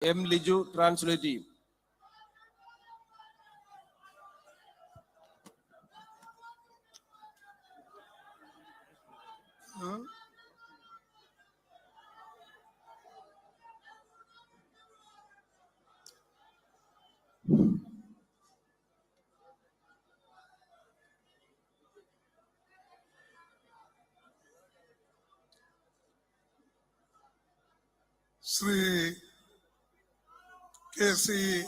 M. Liju, translative. Sri K.C.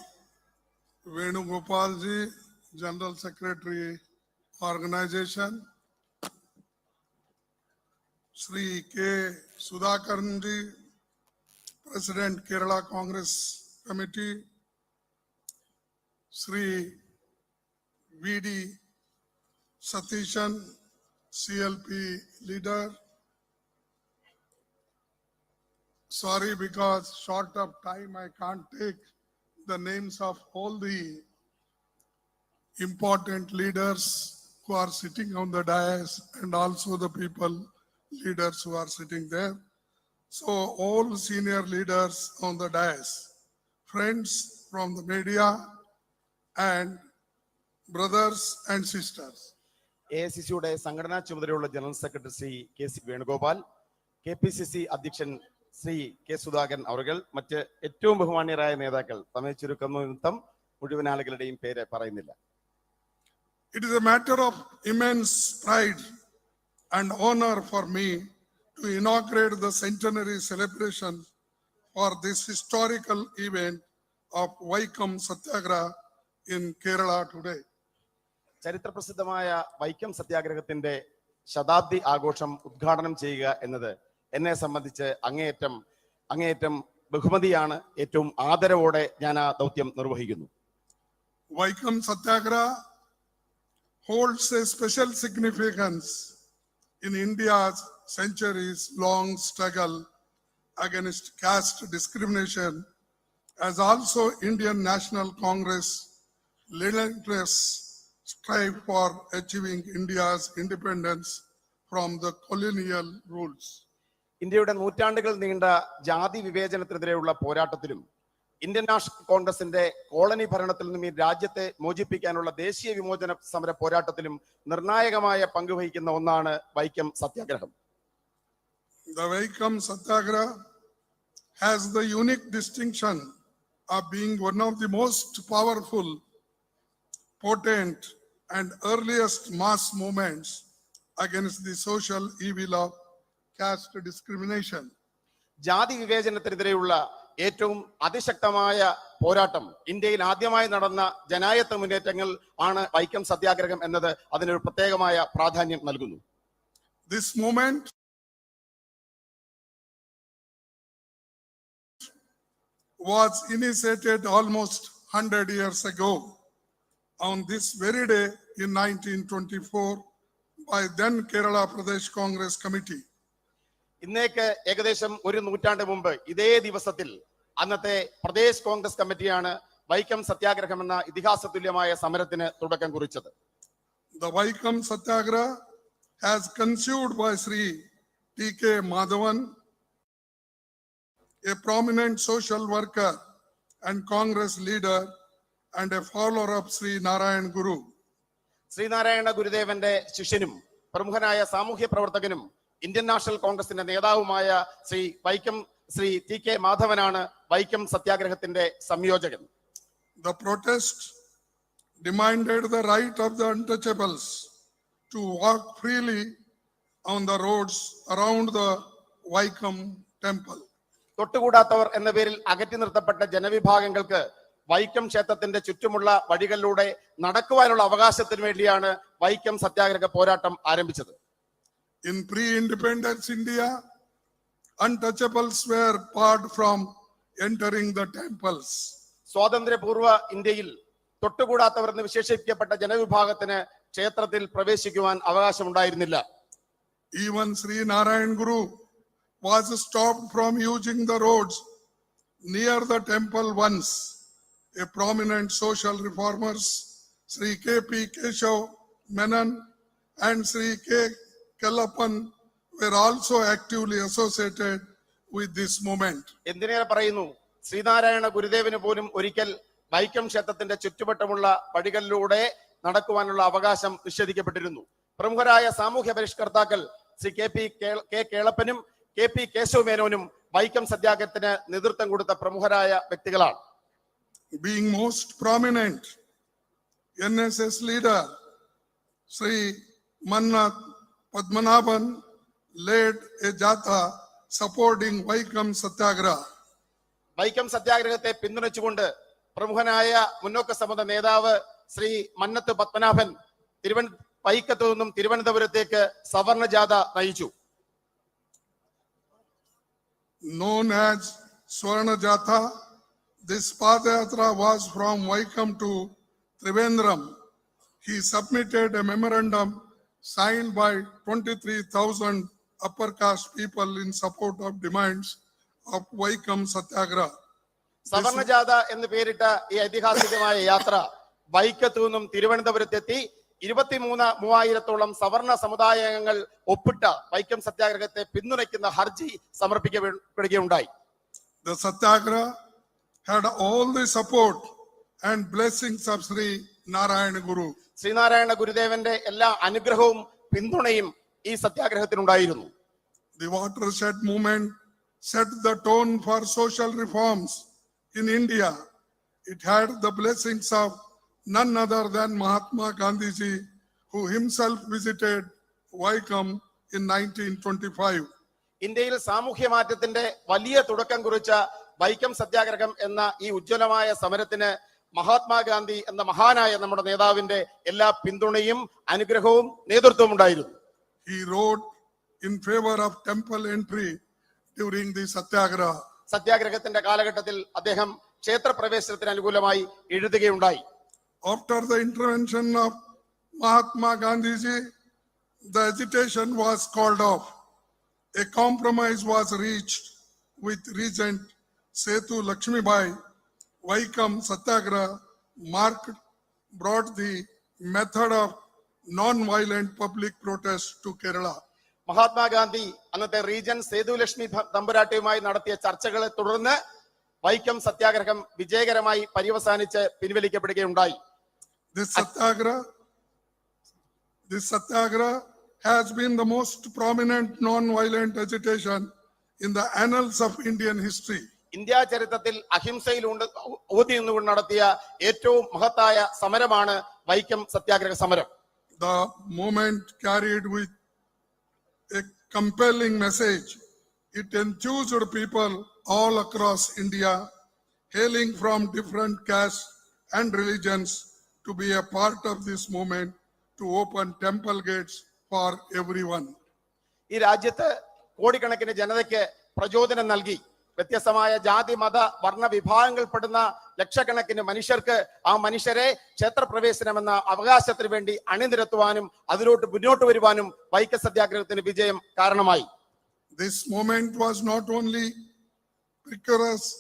Venugopalji, General Secretary, Organization. Sri K. Sudhakarnji, President, Kerala Congress Committee. Sri V.D. Satishan, CLP leader. Sorry, because short of time, I can't take the names of all the important leaders who are sitting on the dais and also the people, leaders who are sitting there. So all senior leaders on the dais, friends from the media and brothers and sisters. AICCയുടെ സംഘടനാ ചുമതലയുള്ള general secretary Shri K.C. Venugopal, KPCC അധ്യക്ഷൻ Shri K. Sudhakaran അവർകൾ, മറ്റ് ഏറ്റവും ബഹുമാന്യരായ നേതാക്കൾ, സമയ ചുരുക്കം നിമിത്തം മുഴുവൻ ആളുകളുടെയും പേര് പറയുന്നില്ല. It is a matter of immense pride and honor for me to inaugurate the centenary celebration for this historical event of Vaikom Satyagraha in Kerala today. ചരിത്രപ്രസിദ്ധമായ വൈക്കം സത്യാഗ്രഹത്തിന്റെ ശതാബ്ദി ആഘോഷം ഉദ്ഘാടനം ചെയ്യുക എന്നത് എന്നെ സംബന്ധിച്ച് അങ്ങേയറ്റം ബഹുമതിയാണ്. ഏറ്റവും ആദരവോടെ ഞാൻ ആ ദൗത്യം നിർവഹിക്കുന്നു. Vaikom Satyagraha holds a special significance in India's centuries-long struggle against caste discrimination, as also Indian National Congress relentless strive for achieving India's independence from the colonial rules. ഇന്ത്യയുടെ നൂറ്റാണ്ടുകൾ നീണ്ട ജാതി വിവേചനത്തിനെതിരെയുള്ള പോരാട്ടത്തിലും ഇന്ത്യൻ നാഷണൽ കോൺഗ്രസിന്റെ കോളനി ഭരണത്തിൽ നിന്നും ഈ രാജ്യത്തെ മോചിപ്പിക്കാനുള്ള ദേശീയ വിമോചന സമര പോരാട്ടത്തിലും നിർണായകമായ പങ്കുവഹിക്കുന്ന ഒന്നാണ് വൈക്കം സത്യാഗ്രഹം. The Vaikom Satyagraha has the unique distinction of being one of the most powerful, potent, and earliest mass movements against the social evil of caste discrimination. ജാതി വിവേചനത്തിനെതിരെയുള്ള ഏറ്റവും അതിശക്തമായ പോരാട്ടം, ഇന്ത്യയിൽ ആദ്യമായി നടന്ന ജനായത്ത മുന്നേറ്റങ്ങൾ ആണ് വൈക്കം സത്യാഗ്രഹം എന്നത് അതിനൊരു പ്രത്യേകമായ പ്രാധാന്യം നൽകുന്നു. This movement was initiated almost 100 years ago on this very day in 1924 by then Kerala Pradesh Congress Committee. ഇന്നേക്ക് ഏകദേശം ഒരു നൂറ്റാണ്ട് മുമ്പ് ഇതേ ദിവസത്തിൽ അന്നത്തെ പ്രദേശ് കോൺഗ്രസ് കമ്മിറ്റിയാണ് വൈക്കം സത്യാഗ്രഹം എന്ന ഇതിഹാസതുല്യമായ സമരത്തിന് തുടക്കം കുറിച്ചത്. The Vaikom Satyagraha has conceived by Sri T.K. Madhavan, a prominent social worker and Congress leader and a follower of Sri Narayan Guru. Sreenarayana ഗുരുദേവന്റെ ശിഷ്യനും പ്രമുഖനായ സാമൂഹ്യ പ്രവർത്തകനും ഇന്ത്യൻ നാഷണൽ കോൺഗ്രസിന്റെ നേതാവുമായ Shri T.K. മാധവനാണ് Vaikom സത്യാഗ്രഹത്തിന്റെ സംയോജകൻ. The protest demanded the right of the untouchables to walk freely on the roads around the Vaikom temple. തൊട്ടുകൂടാത്തവർ എന്ന പേരിൽ അകറ്റി നിർത്തപ്പെട്ട ജനവിഭാഗങ്ങൾക്ക് വൈക്കം ക്ഷേത്രത്തിന്റെ ചുറ്റുമുള്ള വഴികളിലൂടെ നടക്കുവാനുള്ള അവകാശത്തിന് വേണ്ടിയാണ് വൈക്കം സത്യാഗ്രഹ പോരാട്ടം ആരംഭിച്ചത്. In pre-independence India, untouchables were barred from entering the temples. സ്വാതന്ത്ര്യപൂർവ്വ ഇന്ത്യയിൽ തൊട്ടുകൂടാത്തവർ എന്ന് വിശേഷിപ്പിക്കപ്പെട്ട ജനവിഭാഗത്തിന് ക്ഷേത്രത്തിൽ പ്രവേശിക്കുവാൻ അവകാശമുണ്ടായിരുന്നില്ല. Even Sri Narayan Guru was stopped from using the roads near the temple once. A prominent social reformers, Sri K.P. Keshav Menon and Sri K. Kellappan were also actively associated with this movement. എന്തിനേറെ പറയുന്നു, ശ്രീനാരായണ ഗുരുദേവന് പോലും ഒരിക്കൽ വൈക്കം ക്ഷേത്രത്തിന്റെ ചുറ്റുവട്ടമുള്ള വഴികളിലൂടെ നടക്കുവാനുള്ള അവകാശം നിഷേധിക്കപ്പെട്ടിരുന്നു. പ്രമുഖരായ സാമൂഹ്യ പരിഷ്കർത്താക്കൾ Shri K കേളപ്പനും KP കേശവമേനോനും Vaikom സത്യാഗ്രഹത്തിന് നേതൃത്വം കൊടുത്ത പ്രമുഖരായ വ്യക്തികളാണ്. Being most prominent NSS leader, Sri Mannath Padmanabhan led a jatha supporting Vaikom Satyagraha. Vaikom സത്യാഗ്രഹത്തെ പിന്തുണച്ചുകൊണ്ട് പ്രമുഖനായ മുന്നോക്ക സമുദായ നേതാവ് ശ്രീ മന്നത്ത് പത്മനാഭൻ വൈക്കത്തു നിന്നും തിരുവനന്തപുരത്തേക്ക് സവർണ ജാഥ നയിച്ചു. Known as Swarna Jatha, this Padayatra was from Vaikom to Trivandrum. He submitted a memorandum signed by 23,000 upper caste people in support of demands of Vaikom Satyagraha. സവർണ ജാഥ എന്ന് പേരിട്ട ഈ ഐതിഹാസികമായ യാത്ര വൈക്കത്തു നിന്നും തിരുവനന്തപുരത്തെത്തി 23,000 സവർണ സമുദായങ്ങൾ ഒപ്പിട്ട വൈക്കം സത്യാഗ്രഹത്തെ പിന്തുണയ്ക്കുന്ന ഹർജി സമർപ്പിക്കപ്പെടുകയുണ്ടായി. The Satyagraha had all the support and blessings of Sri Narayana Guru. Sreenarayana ഗുരുദേവന്റെ എല്ലാ അനുഗ്രഹവും പിന്തുണയും ഈ സത്യാഗ്രഹത്തിനുണ്ടായിരുന്നു. The watershed movement set the tone for social reforms in India. It had the blessings of none other than Mahatma Gandhi ji, who himself visited Vaikom in 1925. ഇന്ത്യയിൽ സാമൂഹ്യ മാറ്റത്തിന്റെ വലിയ തുടക്കം കുറിച്ച വൈക്കം സത്യാഗ്രഹം എന്ന ഈ ഉജ്ജ്വലമായ സമരത്തിന് മഹാത്മാഗാന്ധി എന്ന മഹാനായ നമ്മുടെ നേതാവിന്റെ എല്ലാ പിന്തുണയും അനുഗ്രഹവും നേതൃത്വവും ഉണ്ടായിരുന്നു. He wrote in favor of temple entry during the Satyagraha. സത്യാഗ്രഹത്തിന്റെ കാലഘട്ടത്തിൽ അദ്ദേഹം ക്ഷേത്രപ്രവേശനത്തിന് അനുകൂലമായി എഴുതുകയുണ്ടായി. After the intervention of Mahatma Gandhi ji, the agitation was called off. A compromise was reached with Regent Sethu Lakshmibai. Vaikom Satyagraha brought the method of non-violent public protest to Kerala. Mahatma Gandhi അന്നത്തെ region Sethu Lakshmi തമ്പുരാട്ടിയുമായി നടത്തിയ ചർച്ചകളെ തുടർന്ന് വൈക്കം സത്യാഗ്രഹം വിജയകരമായി പര്യവസാനിച്ച് പിൻവലിക്കപ്പെടുകയുണ്ടായി. This satyagraha has been the most prominent non-violent agitation in the annals of Indian history. India ചരിത്രത്തിൽ അഹിംസയിൽ ഊന്നി നിന്നുകൊണ്ട് നടത്തിയ ഏറ്റവും മഹത്തായ സമരമാണ് വൈക്കം സത്യാഗ്രഹ സമരം. The movement carried with a compelling message. It enthused people all across India, hailing from different castes and religions, to be a part of this movement to open temple gates for everyone. ഈ രാജ്യത്ത് കോടിക്കണക്കിന് ജനതയ്ക്ക് പ്രചോദനം നൽകി. വ്യത്യസ്തമായ ജാതി മത വർണ്ണ വിഭാഗങ്ങൾപ്പെടുന്ന ലക്ഷക്കണക്കിന് മനുഷ്യർക്ക് ആ മനുഷ്യരെ ക്ഷേത്രപ്രവേശനം എന്ന അവകാശത്തിന് വേണ്ടി അണിനിരത്തുവാനും അതിലോട്ട് മുന്നോട്ട് വരുവാനും വൈക്കം സത്യാഗ്രഹത്തിന് വിജയം കാരണമായി. This movement was not only precursor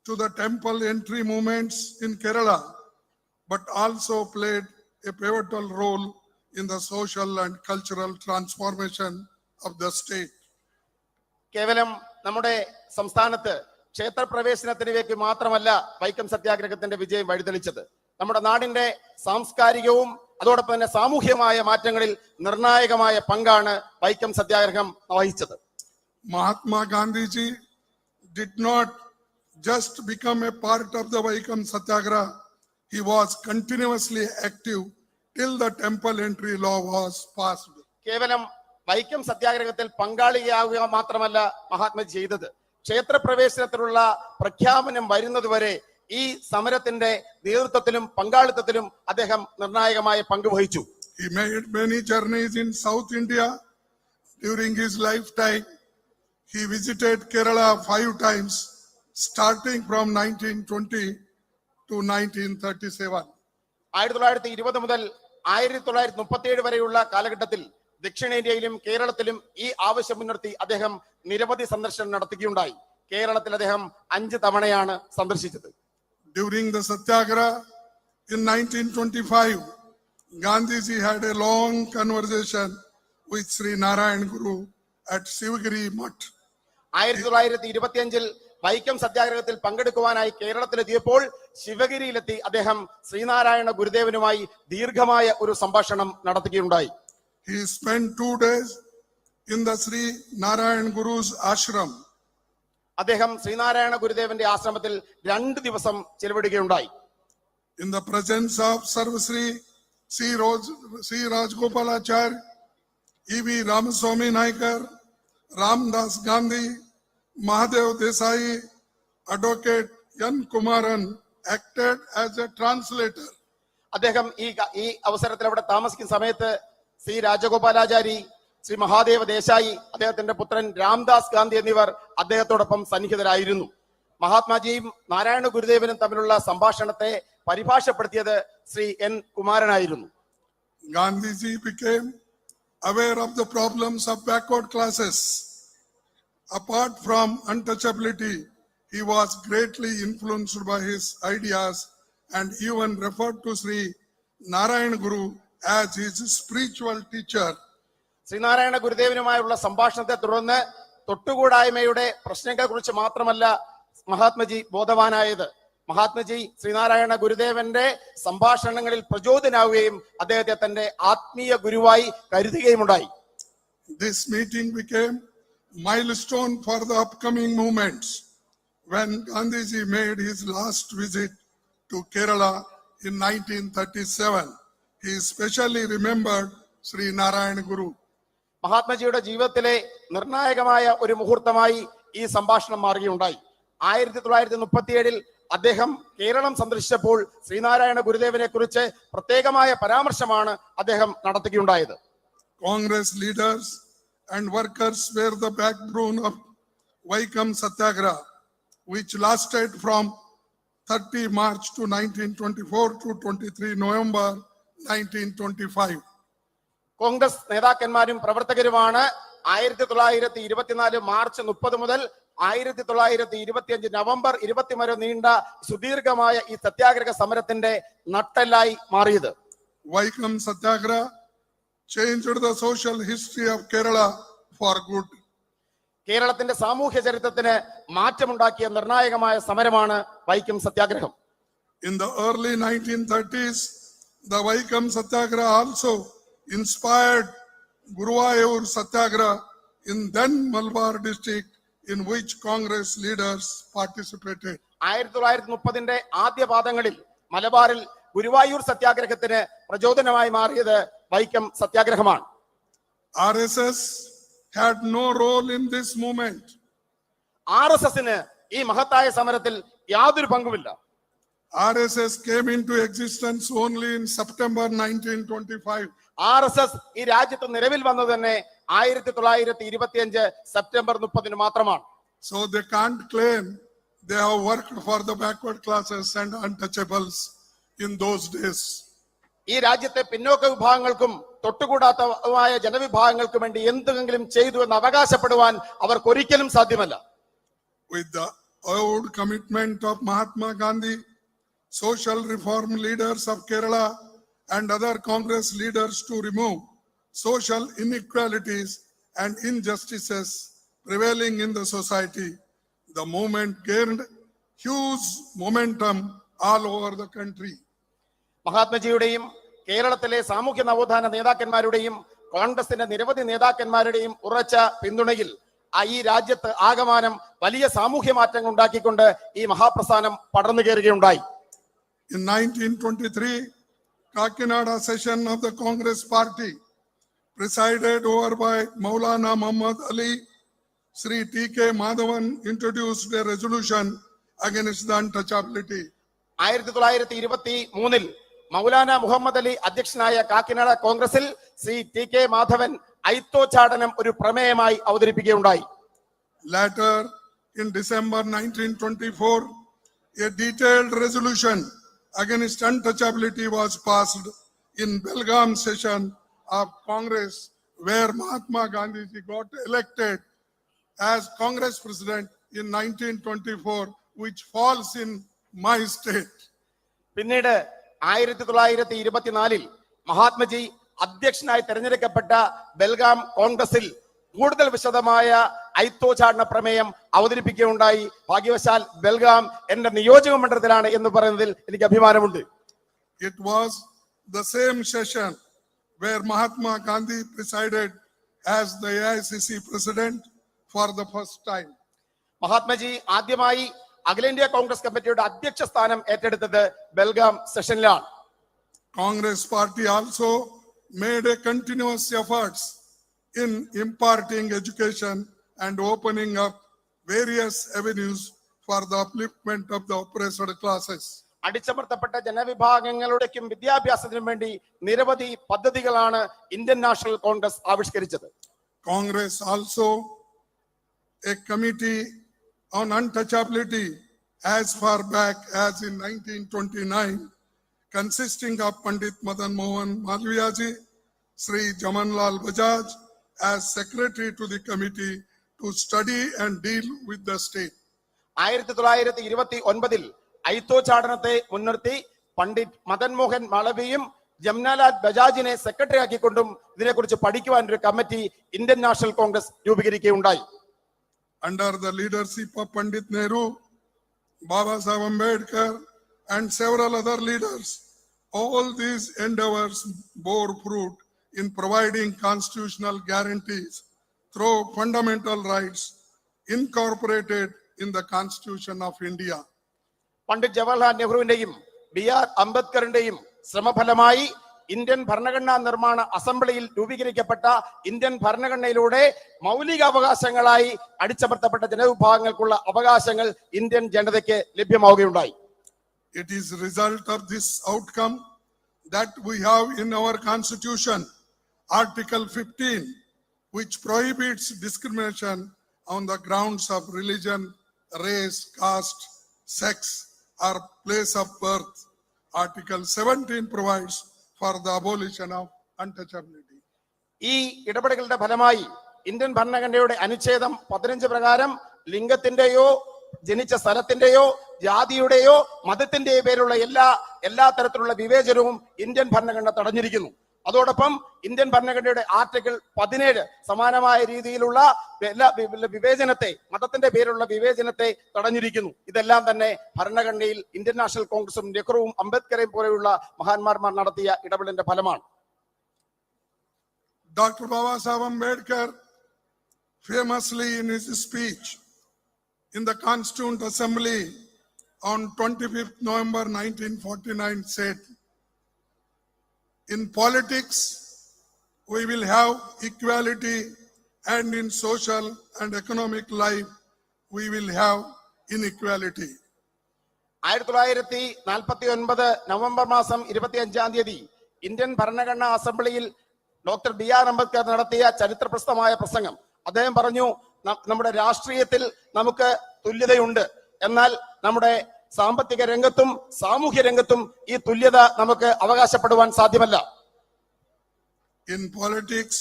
to the temple entry movements in Kerala, but also played a pivotal role in the social and cultural transformation of the state. കേവലം നമ്മുടെ സംസ്ഥാനത്ത് ക്ഷേത്രപ്രവേശനത്തിലേക്ക് മാത്രമല്ല വൈക്കം സത്യാഗ്രഹത്തിന്റെ വിജയം വഴിതെളിച്ചത്. നമ്മുടെ നാടിന്റെ സാംസ്കാരികവും അതോടൊപ്പം തന്നെ സാമൂഹ്യമായ മാറ്റങ്ങളിൽ നിർണായകമായ പങ്കാണ് വൈക്കം സത്യാഗ്രഹം വഹിച്ചത്. Mahatma Gandhi ji did not just become a part of the Vaikom Satyagraha. He was continuously active till the temple entry law was passed. കേവലം വൈക്കം സത്യാഗ്രഹത്തിൽ പങ്കാളിയാവുക മാത്രമല്ല മഹാത്മജി ചെയ്തത്, ക്ഷേത്രപ്രവേശനത്തിലുള്ള പ്രഖ്യാപനം വരുന്നതുവരെ ഈ സമരത്തിന്റെ നേതൃത്വത്തിലും പങ്കാളിത്തത്തിലും അദ്ദേഹം നിർണായകമായ പങ്ക് വഹിച്ചു. He made many journeys in South India during his lifetime. He visited Kerala 5 times, starting from 1920 to 1937. 1920 മുതൽ 1937 വരെയുള്ള കാലഘട്ടത്തിൽ ദക്ഷിണേന്ത്യയിലും കേരളത്തിലും ഈ ആവശ്യം മുൻനിർത്തി അദ്ദേഹം നിരവധി സന്ദർശനം നടത്തുകയുണ്ടായി. കേരളത്തിൽ അദ്ദേഹം 5 തവണയാണ് സന്ദർശിച്ചത്. During the Satyagraha in 1925, Gandhiji had a long conversation with Sri Narayana Guru at Sivagiri Mutt. 1925 Vaikom സത്യാഗ്രഹത്തിൽ പങ്കെടുക്കുവാനായി കേരളത്തിലെത്തിയപ്പോൾ ശിവഗിരിയിലെത്തി അദ്ദേഹം ശ്രീനാരായണ ഗുരുദേവനുമായി ദീർഘമായ ഒരു സംഭാഷണം നടത്തുകയുണ്ടായി. He spent 2 days in the Sri Narayan Guru's ashram. അദ്ദേഹം ശ്രീനാരായണ ഗുരുദേവന്റെ ആശ്രമത്തിൽ 2 ദിവസം ചെലവിടുകയുണ്ടായി. In the presence of Sarvasri C. Rajgopalacharya, E.V. Ramaswamy Naikar, Ramdas Gandhi, Mahadev Desai, Advocate N. Kumaran acted as a translator. അദ്ദേഹം ഈ അവസരത്തിൽ അവിടെ താമസിക്കുന്ന സമയത്ത് ശ്രീ രാജഗോപാലാചാരി, ശ്രീ മഹാദേവ ദേശായി, അദ്ദേഹത്തിന്റെ പുത്രൻ രാംദാസ് ഗാന്ധി എന്നിവർ അദ്ദേഹത്തോടൊപ്പം സന്നിഹിതരായിരുന്നു. മഹാത്മാജിയും നാരായണ ഗുരുദേവനും തമ്മിലുള്ള സംഭാഷണത്തെ പരിഭാഷപ്പെടുത്തിയത് ശ്രീ എൻ കുമാരനായിരുന്നു. Gandhiji became aware of the problems of backward classes. Apart from untouchability, he was greatly influenced by his ideas and even referred to Sri Narayan Guru as his spiritual teacher. Sreenarayana ഗുരുദേവനുമായുള്ള സംഭാഷണത്തെ തുടർന്ന് തൊട്ടുകൂടായ്മയുടെ പ്രശ്നങ്ങളെ കുറിച്ച് മാത്രമല്ല മഹാത്മജി ബോധവാനായത്. മഹാത്മജി ശ്രീനാരായണ ഗുരുദേവന്റെ സംഭാഷണങ്ങളിൽ പ്രചോദനാവുകയും അദ്ദേഹത്തെ തന്റെ ആത്മീയ ഗുരുവായി കരുതുകയുമുണ്ടായി. This meeting became milestone for the upcoming movements. When Gandhiji made his last visit to Kerala in 1937, he especially remembered Sri Narayana Guru. മഹാത്മജിയുടെ ജീവിതത്തിലെ നിർണായകമായ ഒരു മുഹൂർത്തമായി ഈ സംഭാഷണം മാറുകയുണ്ടായി. 1937 അദ്ദേഹം കേരളം സന്ദർശിച്ചപ്പോൾ ശ്രീനാരായണ ഗുരുദേവനെ കുറിച്ച് പ്രത്യേകമായ പരാമർശമാണ് അദ്ദേഹം നടത്തുകയുണ്ടായത്. Congress leaders and workers were the backbone of Vaikom Satyagraha, which lasted from 30 March to 1924 to 23 November 1925. Congress നേതാക്കന്മാരും പ്രവർത്തകരുമാണ് 1924 മാർച്ച് 30 മുതൽ 1925 നവംബർ 20 വരെ നീണ്ട സുദീർഘമായ ഈ സത്യാഗ്രഹ സമരത്തിന്റെ നട്ടെല്ലായി മാറിയത്. Vaikom Satyagraha changed the social history of Kerala for good. കേരളത്തിന്റെ സാമൂഹ്യ ചരിത്രത്തിന് മാറ്റമുണ്ടാക്കിയ നിർണായകമായ സമരമാണ് വൈക്കം സത്യാഗ്രഹം. In the early 1930s, the Vaikom Satyagraha also inspired Guruvayur Satyagraha in then Malabar district, in which Congress leaders participated. 1930 ആദ്യ പാദങ്ങളിൽ മലബാറിൽ ഗുരുവായൂർ സത്യാഗ്രഹത്തിന് പ്രചോദനമായി മാറിയത് Vaikom സത്യാഗ്രഹമാണ്. RSS had no role in this movement. RSSന് ഈ മഹത്തായ സമരത്തിൽ യാതൊരു പങ്കുമില്ല. RSS came into existence only in September 1925. RSS ഈ രാജ്യത്ത് നിലവിൽ വന്നത് തന്നെ 1925 സെപ്റ്റംബർ 30 മാത്രമാണ്. So they can't claim they have worked for the backward classes and untouchables in those days. ഈ രാജ്യത്തെ പിന്നോക്ക വിഭാഗങ്ങൾക്കും തൊട്ടുകൂടാത്തമായ ജനവിഭാഗങ്ങൾക്കും വേണ്ടി എന്തെങ്കിലും ചെയ്തു എന്ന് അവകാശപ്പെടുവാൻ അവർക്ക് ഒരിക്കലും സാധ്യമല്ല. With the old commitment of Mahatma Gandhi, social reform leaders of Kerala and other Congress leaders to remove social inequalities and injustices prevailing in the society, the movement gained huge momentum all over the country. മഹാത്മജിയുടെയും കേരളത്തിലെ സാമൂഹ്യ നവോത്ഥാന നേതാക്കന്മാരുടെയും കോൺഗ്രസിന്റെ നിരവധി നേതാക്കന്മാരുടെയും ഉറച്ച പിന്തുണയിൽ ഈ രാജ്യത്ത് ആകമാനം വലിയ സാമൂഹ്യ മാറ്റങ്ങൾ ഉണ്ടാക്കിക്കൊണ്ട് ഈ മഹാപ്രസ്ഥാനം പടർന്നു കയറുകയുണ്ടായി. In 1923, Kakinada session of the Congress party, presided over by Maulana Muhammad Ali, Sri T.K. Madhavan introduced a resolution against the untouchability. 1923 Maulana Muhammad Ali അധ്യക്ഷനായ കാക്കിനാട കോൺഗ്രസിൽ ശ്രീ ടി കെ മാധവൻ ഐത്തോച്ചാടനം ഒരു പ്രമേയമായി അവതരിപ്പിക്കുകയുണ്ടായി. Later, in December 1924, a detailed resolution against untouchability was passed in Belgaum session of Congress, where Mahatma Gandhi got elected as Congress president in 1924, which falls in my state. പിന്നീട് 1924 മഹാത്മജി അധ്യക്ഷനായി തെരഞ്ഞെടുക്കപ്പെട്ട ബെൽഗാം കോൺഗ്രസിൽ കൂടുതൽ വിശദമായ ഐത്തോച്ചാടന പ്രമേയം അവതരിപ്പിക്കുകയുണ്ടായി. ഭാഗ്യവശാൽ ബെൽഗാം എന്റെ നിയോജക മണ്ഡലത്തിലാണ് എന്ന് പറയുന്നതിൽ എനിക്ക് അഭിമാനമുണ്ട്. It was the same session where Mahatma Gandhi presided as the AICC president for the first time. Mahatmaji ആദ്യമായി അഖിലേന്ത്യാ കോൺഗ്രസ് കമ്മിറ്റിയുടെ അധ്യക്ഷ സ്ഥാനം ഏറ്റെടുത്തത് Belgaum സെഷനിലാണ്. Congress party also made a continuous efforts in imparting education and opening up various avenues for the upliftment of the oppressed classes. അടിച്ചമർത്തപ്പെട്ട ജനവിഭാഗങ്ങളുടെയും വിദ്യാഭ്യാസത്തിനും വേണ്ടി നിരവധി പദ്ധതികളാണ് ഇന്ത്യൻ നാഷണൽ കോൺഗ്രസ് ആവിഷ്കരിച്ചത്. Congress also a committee on untouchability as far back as in 1929, consisting of Pandit Madan Mohan Malviyaji, Sri Jamanlal Bajaj as secretary to the committee to study and deal with the state. 1929 ഐത്തോച്ചാടനത്തെ മുൻനിർത്തി പണ്ഡിറ്റ് മദൻ മോഹൻ മാളവിയും ജംനാലാൽ ബജാജിനെ secretary ആക്കിക്കൊണ്ടും ഇതിനെക്കുറിച്ച് പഠിക്കുവാൻ ഒരു committee Indian National Congress രൂപീകരിക്കുകയുണ്ടായി. Under the leadership of Pandit Nehru, Baba Saheb Ambedkar and several other leaders, all these endeavors bore fruit in providing constitutional guarantees through fundamental rights incorporated in the Constitution of India. Pandit Jawaharlal നെഹ്റുവിന്റെയും B R. അംബേദ്കറിന്റെയും ശ്രമഫലമായി Indian ഭരണഘടനാ നിർമ്മാണ അസംബ്ലിയിൽ രൂപീകരിക്കപ്പെട്ട Indian ഭരണഘടനയിലൂടെ മൗലികാവകാശങ്ങളായി അടിച്ചമർത്തപ്പെട്ട ജനവിഭാഗങ്ങൾക്കുള്ള അവകാശങ്ങൾ Indian ജനതയ്ക്ക് ലഭ്യമാവുകയുണ്ടായി. It is a result of this outcome that we have in our Constitution Article 15, which prohibits discrimination on the grounds of religion, race, caste, sex, or place of birth. Article 17 provides for the abolition of untouchability. ഈ ഇടപെടലുകളുടെ ഫലമായി Indian ഭരണഘടനയുടെ അനുച്ഛേദം 15 പ്രകാരം ലിംഗത്തിന്റെയോ ജനിച്ച സ്ഥലത്തിന്റെയോ ജാതിയുടെയോ മതത്തിന്റെയോ പേരുള്ള എല്ലാ തരത്തിലുള്ള വിവേചനവും ഇന്ത്യൻ ഭരണഘടന തടഞ്ഞിരിക്കുന്നു. അതോടൊപ്പം ഇന്ത്യൻ ഭരണഘടനയുടെ ആർട്ടിക്കിൾ 17 സമാനമായ രീതിയിലുള്ള എല്ലാ വിവേചനത്തെ, മതത്തിന്റെ പേരിലുള്ള വിവേചനത്തെ തടഞ്ഞിരിക്കുന്നു. ഇതെല്ലാം തന്നെ ഭരണഘടനയിൽ ഇന്ത്യൻ നാഷണൽ കോൺഗ്രസും നെഹ്റുവും അംബേദ്കറേയും പോലെയുള്ള മഹാന്മാർ നടത്തിയ ഇടപെടലിന്റെ ഫലമാണ്. Dr. Baba Saheb Ambedkar famously in his speech in the Constituent Assembly on 25th November 1949 said, "In politics, we will have equality, and in social and economic life, we will have inequality." 1949 November മാസം 25-ാം തീയതി Indian ഭരണഘടനാ അസംബ്ലിയിൽ doctor BR. Ambedkar നടത്തിയ ചരിത്രപ്രസിദ്ധമായ പ്രസംഗം. അദ്ദേഹം പറഞ്ഞു, നമ്മുടെ രാഷ്ട്രീയത്തിൽ നമുക്ക് തുല്യതയുണ്ട്, എന്നാൽ നമ്മുടെ സാമ്പത്തിക രംഗത്തും സാമൂഹ്യ രംഗത്തും ഈ തുല്യത നമുക്ക് അവകാശപ്പെടുവാൻ സാധ്യമല്ല. In politics,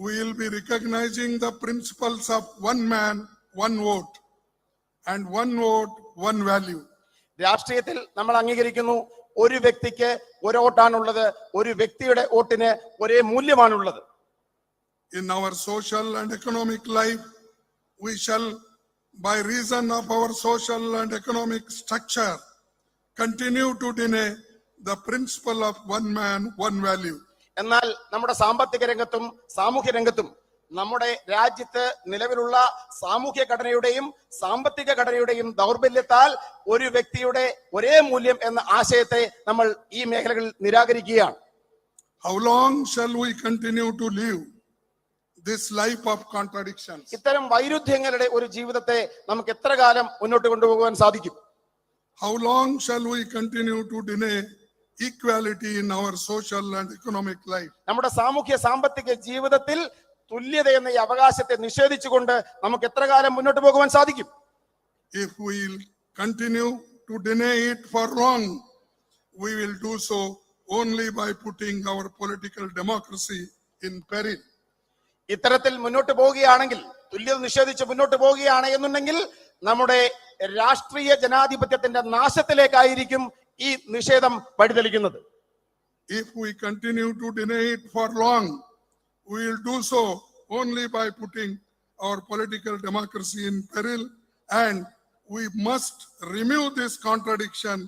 we will be recognizing the principles of one man, one vote, and one vote, one value. രാഷ്ട്രീയത്തിൽ നമ്മൾ അംഗീകരിക്കുന്നു, ഒരു വ്യക്തിക്ക് ഒരു വോട്ടാണുള്ളത്, ഒരു വ്യക്തിയുടെ വോട്ടിന് ഒരേ മൂല്യമാണുള്ളത്. In our social and economic life, we shall, by reason of our social and economic structure, continue to deny the principle of one man, one value. എന്നാൽ നമ്മുടെ സാമ്പത്തിക രംഗത്തും സാമൂഹ്യ രംഗത്തും നമ്മുടെ രാജ്യത്ത് നിലവിലുള്ള സാമൂഹ്യ ഘടനയുടെയും സാമ്പത്തിക ഘടനയുടെയും ദൗർബല്യത്താൽ ഒരു വ്യക്തിയുടെ ഒരേ മൂല്യം എന്ന ആശയത്തെ നമ്മൾ ഈ മേഖലകളിൽ നിരാകരിക്കുകയാണ്. How long shall we continue to live this life of contradictions? ഇത്തരം വൈരുദ്ധ്യങ്ങളുടെ ഒരു ജീവിതത്തെ നമുക്ക് എത്ര കാലം മുന്നോട്ട് കൊണ്ടുപോകാൻ സാധിക്കും? How long shall we continue to deny equality in our social and economic life? നമ്മുടെ സാമൂഹ്യ സാമ്പത്തിക ജീവിതത്തിൽ തുല്യത എന്ന ഈ അവകാശത്തെ നിഷേധിച്ചുകൊണ്ട് നമുക്ക് എത്ര കാലം മുന്നോട്ട് പോകുവാൻ സാധിക്കും? If we continue to deny it for long, we will do so only by putting our political democracy in peril. ഇത്തരത്തിൽ മുന്നോട്ട് പോവുകയാണെങ്കിൽ, തുല്യത നിഷേധിച്ച് മുന്നോട്ട് പോവുകയാണ് എന്നുണ്ടെങ്കിൽ നമ്മുടെ രാഷ്ട്രീയ ജനാധിപത്യത്തിന്റെ നാശത്തിലേക്കായിരിക്കും ഈ നിഷേധം വഴിതെളിക്കുന്നത്. If we continue to deny it for long, we will do so only by putting our political democracy in peril, and we must remove this contradiction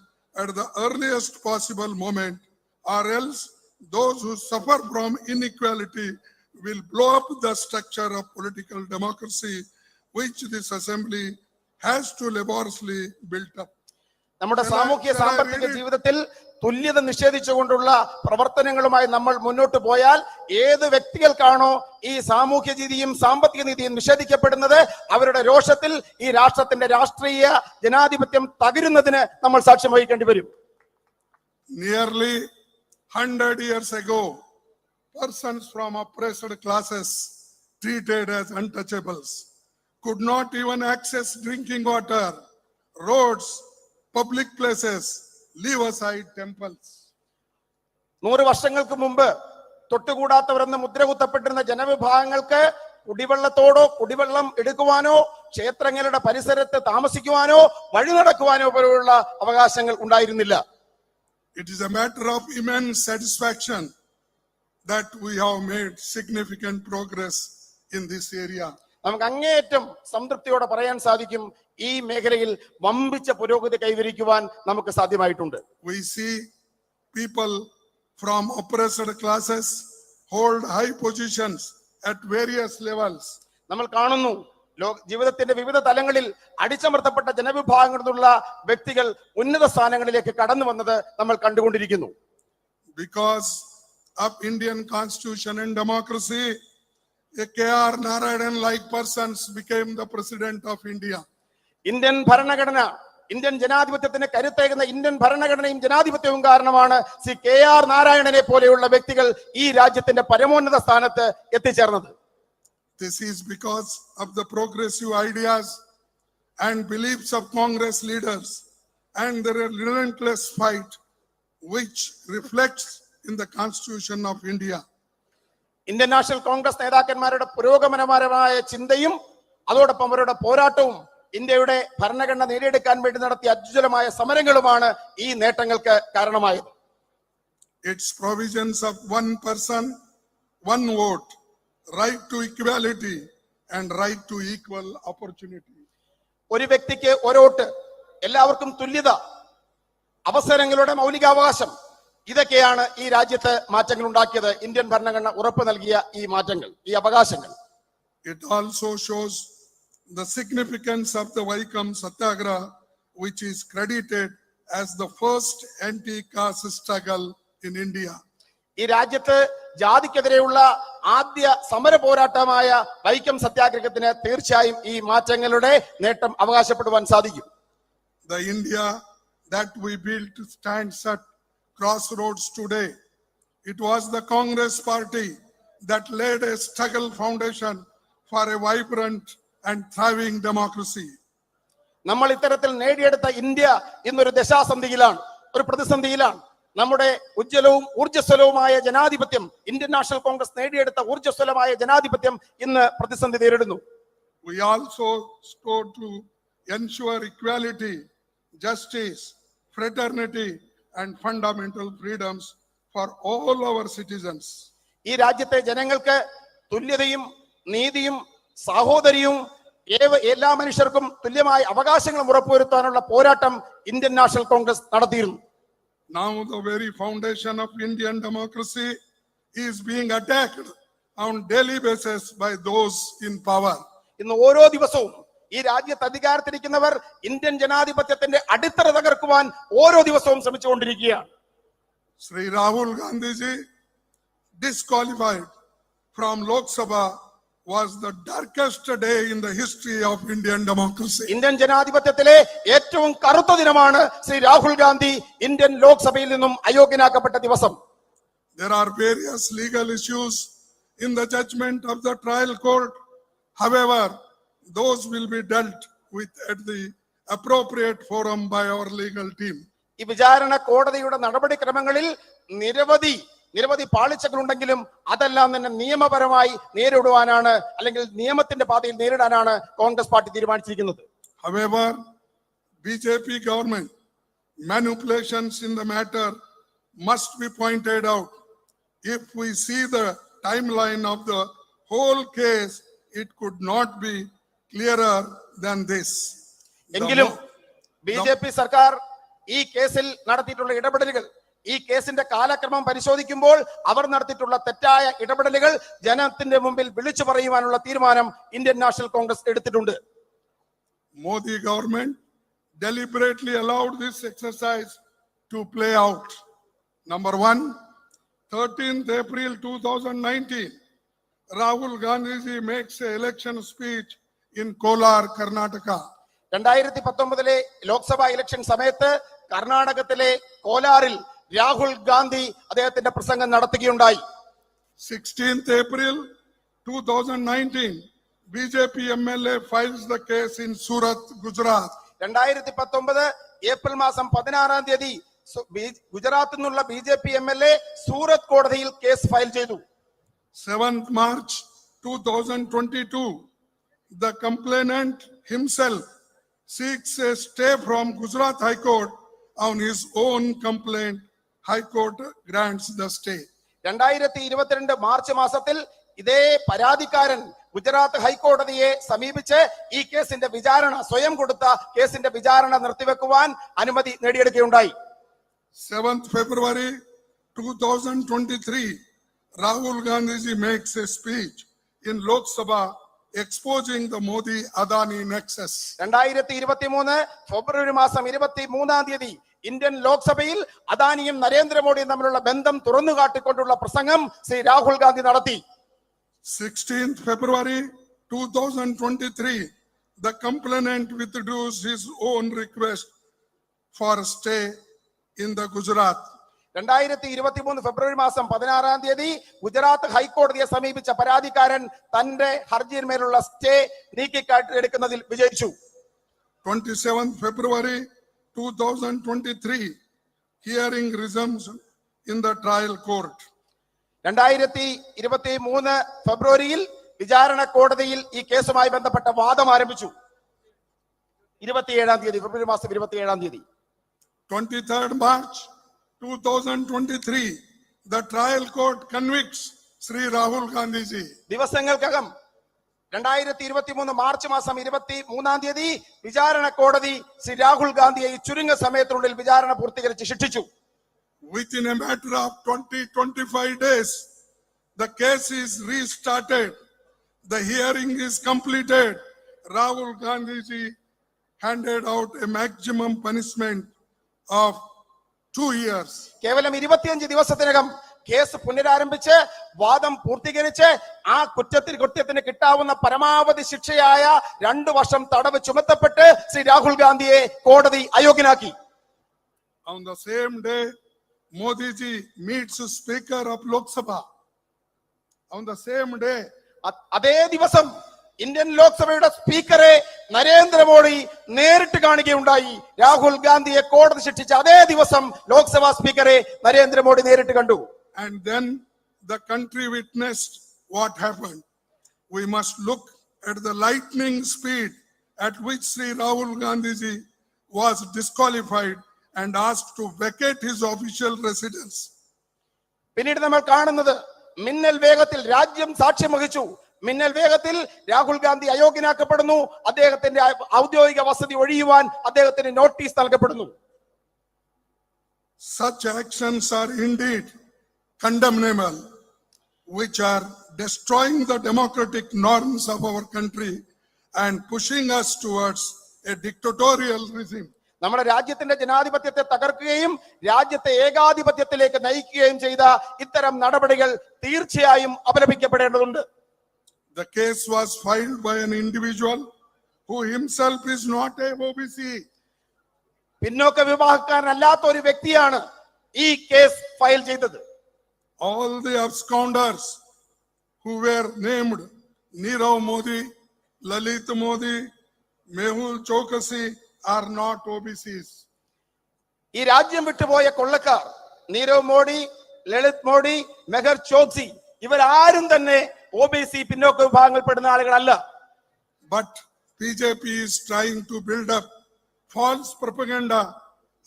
at the earliest possible moment, or else those who suffer from inequality will blow up the structure of political democracy which this assembly has to laboriously build up. നമ്മുടെ സാമൂഹ്യ സാമ്പത്തിക ജീവിതത്തിൽ തുല്യത നിഷേധിച്ചുകൊണ്ടുള്ള പ്രവർത്തനങ്ങളുമായി നമ്മൾ മുന്നോട്ട് പോയാൽ ഏത് വ്യക്തികൾക്കാണോ ഈ സാമൂഹ്യ നീതിയും സാമ്പത്തിക നീതിയും നിഷേധിക്കപ്പെടുന്നത് അവരുടെ രോഷത്തിൽ ഈ രാഷ്ട്രത്തിന്റെ രാഷ്ട്രീയ ജനാധിപത്യം തകരുന്നതിന് നമ്മൾ സാക്ഷ്യം വഹിക്കേണ്ടി വരും. Nearly 100 years ago, persons from oppressed classes treated as untouchables could not even access drinking water, roads, public places, leave aside temples. 100 വർഷങ്ങൾക്ക് മുമ്പ് തൊട്ടുകൂടാത്തവരെന്ന് മുദ്രകുത്തപ്പെട്ടിരുന്ന ജനവിഭാഗങ്ങൾക്ക് കുടിവെള്ളത്തോടോ കുടിവെള്ളം എടുക്കുവാനോ ക്ഷേത്രങ്ങളുടെ പരിസരത്ത് താമസിക്കുവാനോ വഴി നടക്കുവാനോ പോലുള്ള അവകാശങ്ങൾ ഉണ്ടായിരുന്നില്ല. It is a matter of immense satisfaction that we have made significant progress in this area. നമുക്ക് അങ്ങേയറ്റം സംതൃപ്തിയോടെ പറയാൻ സാധിക്കും ഈ മേഖലയിൽ വമ്പിച്ച പുരോഗതി കൈവരിക്കുവാൻ നമുക്ക് സാധ്യമായിട്ടുണ്ട്. We see people from oppressed classes hold high positions at various levels. നമ്മൾ കാണുന്നു ജീവിതത്തിന്റെ വിവിധ തലങ്ങളിൽ അടിച്ചമർത്തപ്പെട്ട ജനവിഭാഗങ്ങളിൽ നിന്നുള്ള വ്യക്തികൾ ഉന്നത സ്ഥാനങ്ങളിലേക്ക് കടന്നു വന്നത് നമ്മൾ കണ്ടുകൊണ്ടിരിക്കുന്നു. Because of Indian Constitution and democracy, a K.R. Narayanan like persons became the President of India. Indian ഭരണഘടന ഇന്ത്യൻ ജനാധിപത്യത്തിന് കരുത്തേകുന്ന ഇന്ത്യൻ ഭരണഘടനയും ജനാധിപത്യവും കാരണമാണ് ശ്രീ KR നാരായണനെ പോലെയുള്ള വ്യക്തികൾ ഈ രാജ്യത്തിന്റെ പരമോന്നത സ്ഥാനത്ത് എത്തിച്ചേർന്നത്. This is because of the progressive ideas and beliefs of Congress leaders and their relentless fight which reflects in the Constitution of India. Indian National Congress നേതാക്കന്മാരുടെ പുരോഗമനപരമായ ചിന്തയും അതോടൊപ്പം അവരുടെ പോരാട്ടവും ഇന്ത്യയുടെ ഭരണഘടന നേടിയെടുക്കാൻ വേണ്ടി നടത്തിയ അത്യുജ്വലമായ സമരങ്ങളുമാണ് ഈ നേട്ടങ്ങൾക്ക് കാരണമായത്. Its provisions of one person, one vote, right to equality and right to equal opportunity. ഒരു വ്യക്തിക്ക് ഒരോട്ട്, എല്ലാവർക്കും തുല്യത, അവസരങ്ങളുടെ മൗലികാവകാശം, ഇതൊക്കെയാണ് ഈ രാജ്യത്ത് മാറ്റങ്ങൾ ഉണ്ടാക്കിയത്. ഇന്ത്യൻ ഭരണഘടന ഉറപ്പ് നൽകിയ ഈ മാറ്റങ്ങൾ, ഈ അവകാശങ്ങൾ. It also shows the significance of the Vaikom Satyagraha, which is credited as the first anti-caste struggle in India. ഈ രാജ്യത്ത് ജാതിക്കെതിരെയുള്ള ആദ്യ സമര പോരാട്ടമായ വൈക്കം സത്യാഗ്രഹത്തിന് തീർച്ചയായും ഈ മാറ്റങ്ങളുടെ നേട്ടം അവകാശപ്പെടുവാൻ സാധിക്കും. The India that we built stands at crossroads today. It was the Congress party that laid a struggle foundation for a vibrant and thriving democracy. നമ്മൾ ഇത്തരത്തിൽ നേടിയെടുത്ത ഇന്ത്യ ഇന്നൊരു ദശാസന്ധിയിലാണ്, ഒരു പ്രതിസന്ധിയിലാണ്. നമ്മുടെ ഉജ്ജ്വലവും ഊർജ്ജസ്വലവുമായ ജനാധിപത്യം, ഇന്ത്യൻ നാഷണൽ കോൺഗ്രസ് നേടിയെടുത്ത ഊർജ്ജസ്വലമായ ജനാധിപത്യം ഇന്ന് പ്രതിസന്ധി നേരിടുന്നു. We also sought to ensure equality, justice, fraternity and fundamental freedoms for all our citizens. ഈ രാജ്യത്തെ ജനങ്ങൾക്ക് തുല്യതയും നീതിയും സാഹോദര്യവും എല്ലാ മനുഷ്യർക്കും തുല്യമായ അവകാശങ്ങളും ഉറപ്പുവരുത്താനുള്ള പോരാട്ടം ഇന്ത്യൻ നാഷണൽ കോൺഗ്രസ് നടത്തിയിരുന്നു. Now the very foundation of Indian democracy is being attacked on daily basis by those in power. ഇന്ന് ഓരോ ദിവസവും ഈ രാജ്യത്ത് അധികാരത്തിരിക്കുന്നവർ ഇന്ത്യൻ ജനാധിപത്യത്തിന്റെ അടിത്തറ തകർക്കുവാൻ ഓരോ ദിവസവും ശ്രമിച്ചുകൊണ്ടിരിക്കുകയാണ്. Sri Rahul Gandhi ji disqualified from Lok Sabha was the darkest day in the history of Indian democracy. Indian ജനാധിപത്യത്തിലെ ഏറ്റവും കറുത്ത ദിനമാണ് ശ്രീ രാഹുൽ ഗാന്ധി ഇന്ത്യൻ ലോക്സഭയിൽ നിന്നും അയോഗ്യനാക്കപ്പെട്ട ദിവസം. There are various legal issues in the judgment of the trial court. However, those will be dealt with at the appropriate forum by our legal team. ഈ വിചാരണ കോടതിയുടെ നടപടിക്രമങ്ങളിൽ നിരവധി പാളിച്ചകൾ ഉണ്ടെങ്കിലും അതെല്ലാം തന്നെ നിയമപരമായി നേരിടുവാനാണ്, അല്ലെങ്കിൽ നിയമത്തിന്റെ പാതയിൽ നേരിടാനാണ് കോൺഗ്രസ് പാർട്ടി തീരുമാനിച്ചിരിക്കുന്നത്. However, BJP government manipulations in the matter must be pointed out. If we see the timeline of the whole case, it could not be clearer than this. എങ്കിലും ബി.ജെ.പി. സർക്കാർ ഈ കേസിൽ നടത്തിയിട്ടുള്ള ഇടപെടലുകൾ, ഈ കേസിന്റെ കാലക്രമം പരിശോധിക്കുമ്പോൾ അവർ നടത്തിയിട്ടുള്ള തെറ്റായ ഇടപെടലുകൾ ജനത്തിന്റെ മുമ്പിൽ വിളിച്ചു പറയുവാനുള്ള തീരുമാനം ഇന്ത്യൻ നാഷണൽ കോൺഗ്രസ് എടുത്തിട്ടുണ്ട്. Modi government deliberately allowed this exercise to play out. Number one, 13th April 2019, Rahul Gandhi makes an election speech in Kolar, Karnataka. 2019 Lok Sabha election സമയത്ത് കർണാടകത്തിലെ കോലാറിൽ രാഹുൽ ഗാന്ധി അദ്ദേഹത്തിന്റെ പ്രസംഗം നടത്തുകയുണ്ടായി. 16th April 2019, BJP MLA files the case in Surat, Gujarat. 2019 April മാസം 16-ാം തീയതി ഗുജറാത്തിൽ നിന്നുള്ള BJP. MLA സൂറത്ത് കോടതിയിൽ കേസ് ഫയൽ ചെയ്തു. 7th March 2022, the complainant himself seeks a stay from Gujarat High Court on his own complaint. High Court grants the stay. 2022 March മാസത്തിൽ ഇതേ പരാതിക്കാരൻ ഗുജറാത്ത് ഹൈക്കോടതിയെ സമീപിച്ച് ഈ കേസിന്റെ വിചാരണ, സ്വയം കൊടുത്ത കേസിന്റെ വിചാരണ നിർത്തിവെക്കുവാൻ അനുമതി നേടിയെടുക്കുകയുണ്ടായി. 7th February 2023, Rahul Gandhi makes a speech in Lok Sabha exposing the Modi-Adani nexus. 2023 ഫെബ്രുവരി മാസം 23-ാം തീയതി ഇന്ത്യൻ ലോക്സഭയിൽ അദാനിയും നരേന്ദ്രമോദിയും തമ്മിലുള്ള ബന്ധം തുറന്നു കാട്ടിക്കൊണ്ടുള്ള പ്രസംഗം ശ്രീ രാഹുൽ ഗാന്ധി നടത്തി. 16th February 2023, the complainant withdraws his own request for a stay in the Gujarat. 2023 ഫെബ്രുവരി മാസം 16-ാം തീയതി ഗുജറാത്ത് ഹൈക്കോടതിയെ സമീപിച്ച പരാതിക്കാരൻ തന്റെ ഹർജിയിന്മേലുള്ള സ്റ്റേ നീക്കിയെടുക്കുന്നതിൽ വിജയിച്ചു. 27th February 2023, hearing resumes in the trial court. 2023 ഫെബ്രുവരിയിൽ വിചാരണ കോടതിയിൽ ഈ കേസുമായി ബന്ധപ്പെട്ട വാദം ആരംഭിച്ചു. 27-ാം തീയതി, ഫെബ്രുവരി മാസം 27-ാം തീയതി. 23rd March 2023, the trial court convicts Sri Rahul Gandhi ji. ദിവസങ്ങൾക്കകം 2023 March മാസം 23-ാം തീയതി വിചാരണ കോടതി ശ്രീ രാഹുൽ ഗാന്ധിയെ ചുരുങ്ങിയ സമയത്തിനുള്ളിൽ വിചാരണ പൂർത്തീകരിച്ച് ശിക്ഷിച്ചു. Within a matter of 20-25 days, the case is restarted. The hearing is completed. Rahul Gandhi ji handed out a maximum punishment of 2 years. കേവലം 25 ദിവസത്തിനകം കേസ് പുനരാരംഭിച്ച് വാദം പൂർത്തീകരിച്ച് ആ കുറ്റത്തിന് കിട്ടാവുന്ന പരമാവധി ശിക്ഷയായ 2 വർഷം തടവ് ചുമത്തപ്പെട്ട് ശ്രീ രാഹുൽ ഗാന്ധിയെ കോടതി അയോഗ്യനാക്കി. On the same day, Modi ji meets Speaker of Lok Sabha. On the same day, അതേ ദിവസം ഇന്ത്യൻ ലോക്സഭയുടെ സ്പീക്കറെ നരേന്ദ്രമോദി നേരിട്ട് കാണുകയുണ്ടായി. രാഹുൽ ഗാന്ധിയെ കോടതി ശിക്ഷിച്ച അതേ ദിവസം ലോക്സഭാ സ്പീക്കറെ നരേന്ദ്രമോദി നേരിട്ട് കണ്ടു. And then the country witnessed what happened. We must look at the lightning speed at which Sri Rahul Gandhi ji was disqualified and asked to vacate his official residence. പിന്നീട് നമ്മൾ കാണുന്നത് മിന്നൽ വേഗത്തിൽ രാജ്യം സാക്ഷ്യം വഹിച്ചു. മിന്നൽ വേഗത്തിൽ രാഹുൽ ഗാന്ധി അയോഗ്യനാക്കപ്പെടുന്നു. അദ്ദേഹത്തിന്റെ ഔദ്യോഗിക വസതി ഒഴിയുവാൻ അദ്ദേഹത്തിന് നോട്ടീസ് നൽകപ്പെടുന്നു. Such actions are indeed condemnable, which are destroying the democratic norms of our country and pushing us towards a dictatorial regime. നമ്മുടെ രാജ്യത്തിന്റെ ജനാധിപത്യത്തെ തകർക്കുകയും രാജ്യത്തെ ഏകാധിപത്യത്തിലേക്ക് നയിക്കുകയും ചെയ്ത ഇത്തരം നടപടികൾ തീർച്ചയായും അപലപിക്കപ്പെടേണ്ടതുണ്ട്. The case was filed by an individual who himself is not a OBC. പിന്നോക്ക വിഭാഗക്കാരനല്ലാത്ത ഒരു വ്യക്തിയാണ് ഈ കേസ് ഫയൽ ചെയ്തത്. All the absconders who were named Nirav Modi, Lalit Modi, Mehul Chokasi are not OBCs. ഈ രാജ്യം വിട്ടുപോയ കൊള്ളക്കാർ നീരവ് മോഡി, ലളിത് മോഡി, മെഹർ ചോക്സി ഇവരാരും തന്നെ OBC പിന്നോക്ക വിഭാഗങ്ങളിൽപ്പെടുന്ന ആളുകളല്ല. But BJP is trying to build up false propaganda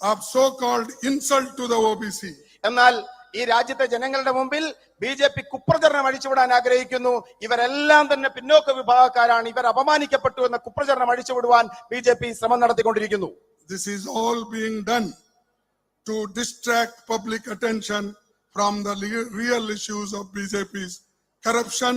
of so-called insult to the OBC. എന്നാൽ ഈ രാജ്യത്തെ ജനങ്ങളുടെ മുമ്പിൽ ബി.ജെ.പി. കുപ്രചരണം അഴിച്ചുവിടാൻ ആഗ്രഹിക്കുന്നു. ഇവരെല്ലാം തന്നെ പിന്നോക്ക വിഭാഗക്കാരാണ്, ഇവർ അപമാനിക്കപ്പെട്ടു എന്ന കുപ്രചരണം അഴിച്ചുവിടുവാൻ ബി.ജെ.പി. ശ്രമം നടത്തിക്കൊണ്ടിരിക്കുന്നു. This is all being done to distract public attention from the real issues of BJP's corruption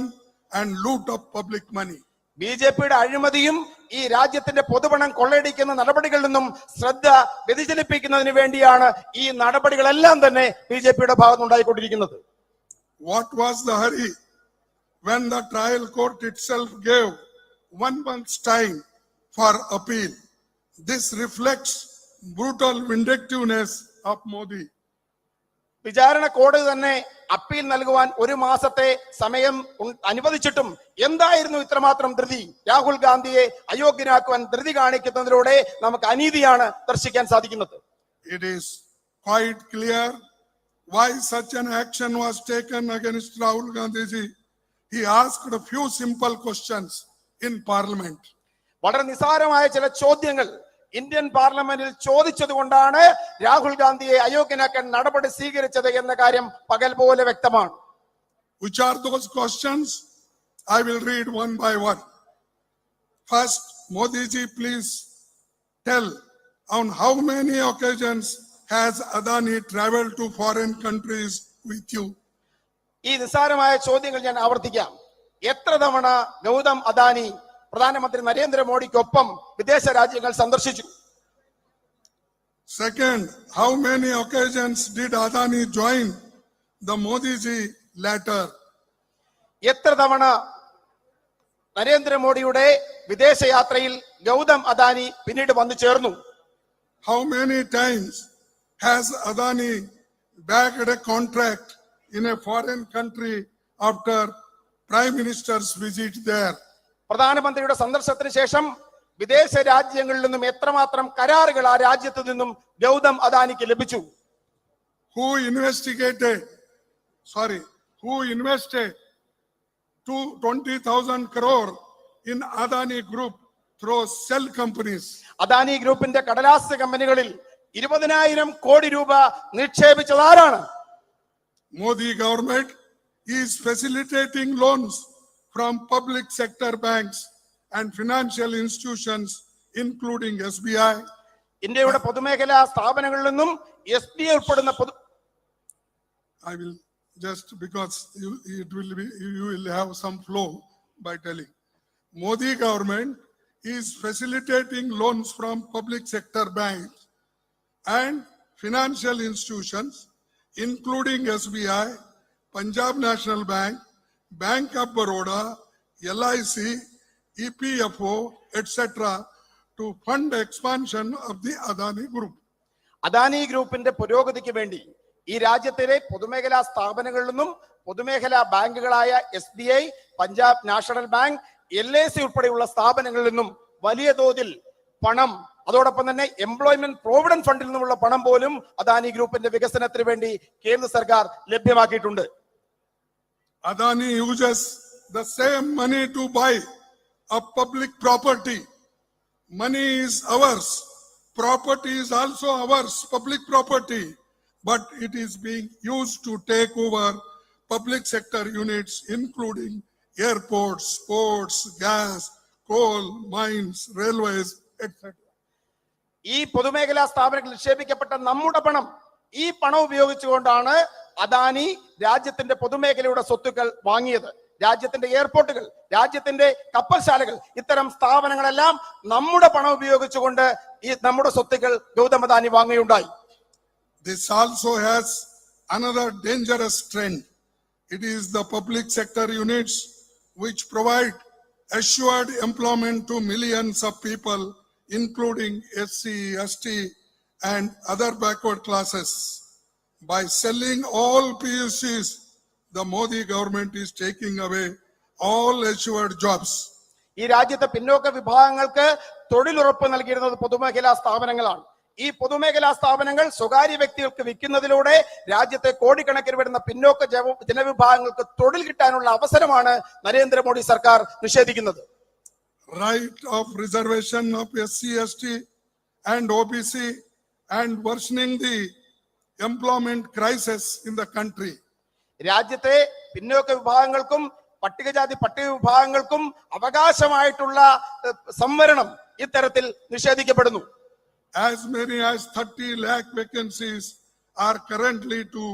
and loot of public money. ബി.ജെ.പിയുടെ അഴിമതിയും ഈ രാജ്യത്തിന്റെ പൊതുപണം കൊള്ളയടിക്കുന്ന നടപടികളിൽ നിന്നും ശ്രദ്ധ വ്യതിചലിപ്പിക്കുന്നതിന് വേണ്ടിയാണ് ഈ നടപടികളെല്ലാം തന്നെ ബി.ജെ.പിയുടെ ഭാഗത്തുനിന്നുണ്ടായിക്കൊണ്ടിരിക്കുന്നത്. What was the hurry when the trial court itself gave 1 month's time for appeal? This reflects brutal vindictiveness of Modi. വിചാരണ കോടതി തന്നെ അപ്പീൽ നൽകുവാൻ 1 മാസത്തെ സമയം അനുവദിച്ചിട്ടും എന്തായിരുന്നു ഇത്രമാത്രം ധൃതി? രാഹുൽ ഗാന്ധിയെ അയോഗ്യനാക്കുവാൻ ധൃതി കാണിക്കുന്നതിലൂടെ നമുക്ക് അനീതിയാണ് ദർശിക്കാൻ സാധിക്കുന്നത്. It is quite clear why such an action was taken against Rahul Gandhi ji. He asked a few simple questions in parliament. വളരെ നിസ്സാരമായ ചില ചോദ്യങ്ങൾ ഇന്ത്യൻ പാർലമെന്റിൽ ചോദിച്ചതുകൊണ്ടാണ് രാഹുൽ ഗാന്ധിയെ അയോഗ്യനാക്കാൻ നടപടി സ്വീകരിച്ചത് എന്ന കാര്യം പകൽ പോലെ വ്യക്തമാണ്. Which are those questions? I will read one by one. First, Modi ji, please tell on how many occasions has Adani traveled to foreign countries with you? ഈ നിസ്സാരമായ ചോദ്യങ്ങൾ ഞാൻ ആവർത്തിക്കാം. എത്ര തവണ ഗൗതം അദാനി പ്രധാനമന്ത്രി നരേന്ദ്രമോദിക്കൊപ്പം വിദേശ രാജ്യങ്ങൾ സന്ദർശിച്ചു? Second, how many occasions did Adani join the Modi ji latter? എത്ര തവണ നരേന്ദ്രമോദിയുടെ വിദേശയാത്രയിൽ ഗൗതം അദാനി പിന്നീട് വന്നു ചേർന്നു? How many times has Adani bagged a contract in a foreign country after Prime Minister's visit there? പ്രധാനമന്ത്രിയുടെ സന്ദർശനത്തിന് ശേഷം വിദേശ രാജ്യങ്ങളിൽ നിന്നും എത്രമാത്രം കരാറുകൾ ആ രാജ്യത്തു നിന്നും ഗൗതം അദാനിക്ക് ലഭിച്ചു? Who invested 20,000 crore in Adani Group through shell companies? Adani ഗ്രൂപ്പിന്റെ കടലാസ് കമ്പനികളിൽ 20,000 കോടി രൂപ നിക്ഷേപിച്ചതാരാണ്? Modi government is facilitating loans from public sector banks and financial institutions including SBI. ഇന്ത്യയുടെ പൊതുമേഖലാ സ്ഥാപനങ്ങളിൽ നിന്നും SBI ഉൾപ്പെടുന്ന I will just because you will have some flow by telling. Modi government is facilitating loans from public sector banks and financial institutions including SBI, Punjab National Bank, Bank of Baroda, LIC, EPFO, etc. to fund expansion of the Adani Group. Adani ഗ്രൂപ്പിന്റെ പുരോഗതിക്ക് വേണ്ടി ഈ രാജ്യത്തിലെ പൊതുമേഖലാ സ്ഥാപനങ്ങളിൽ നിന്നും പൊതുമേഖലാ ബാങ്കുകളായ SBI, Punjab national bank, LIC ഉൾപ്പെടെയുള്ള സ്ഥാപനങ്ങളിൽ നിന്നും വലിയ തോതിൽ പണം, അതോടൊപ്പം തന്നെ എംപ്ലോയ്മെന്റ് പ്രോവിഡന്റ് ഫണ്ടിൽ നിന്നുമുള്ള പണം പോലും അദാനി ഗ്രൂപ്പിന്റെ വികസനത്തിന് വേണ്ടി കേന്ദ്ര സർക്കാർ ലഭ്യമാക്കിയിട്ടുണ്ട്. Adani uses the same money to buy a public property. Money is ours. Property is also ours, public property. But it is being used to take over public sector units including airports, ports, gas, coal, mines, railways, etc. ഈ പൊതുമേഖലാ സ്ഥാപനങ്ങളിൽ നിക്ഷേപിക്കപ്പെട്ട നമ്മുടെ പണം, ഈ പണം ഉപയോഗിച്ചുകൊണ്ടാണ് അദാനി രാജ്യത്തിന്റെ പൊതുമേഖലയുടെ സ്വത്തുക്കൾ വാങ്ങിയത്. രാജ്യത്തിന്റെ എയർപോർട്ടുകൾ, രാജ്യത്തിന്റെ കപ്പൽശാലകൾ, ഇത്തരം സ്ഥാപനങ്ങളെല്ലാം നമ്മുടെ പണം ഉപയോഗിച്ചുകൊണ്ട് ഈ നമ്മുടെ സ്വത്തുക്കൾ Gautam Adani വാങ്ങുകയുണ്ടായി. This also has another dangerous trend. It is the public sector units which provide assured employment to millions of people, including SC, ST, and other backward classes. By selling all PUCs, the Modi government is taking away all assured jobs. ഈ രാജ്യത്തെ പിന്നോക്ക വിഭാഗങ്ങൾക്ക് തൊഴിലുറപ്പ് നൽകിയിരുന്നത് പൊതുമേഖലാ സ്ഥാപനങ്ങളാണ്. ഈ പൊതുമേഖലാ സ്ഥാപനങ്ങൾ സ്വകാര്യ വ്യക്തികൾക്ക് വിൽക്കുന്നതിലൂടെ രാജ്യത്തെ കോടിക്കണക്കിന് വരുന്ന പിന്നോക്ക ജനവിഭാഗങ്ങൾക്ക് തൊഴിൽ കിട്ടാനുള്ള അവസരമാണ് നരേന്ദ്രമോദി സർക്കാർ നിഷേധിക്കുന്നത്. Right of reservation of SC, ST and OBC and worsening the employment crisis in the country. രാജ്യത്തെ പിന്നോക്ക വിഭാഗങ്ങൾക്കും പട്ടികജാതി പട്ടിക വിഭാഗങ്ങൾക്കും അവകാശമായിട്ടുള്ള സംവരണം ഇത്തരത്തിൽ നിഷേധിക്കപ്പെടുന്നു. As many as 30 lakh vacancies are currently to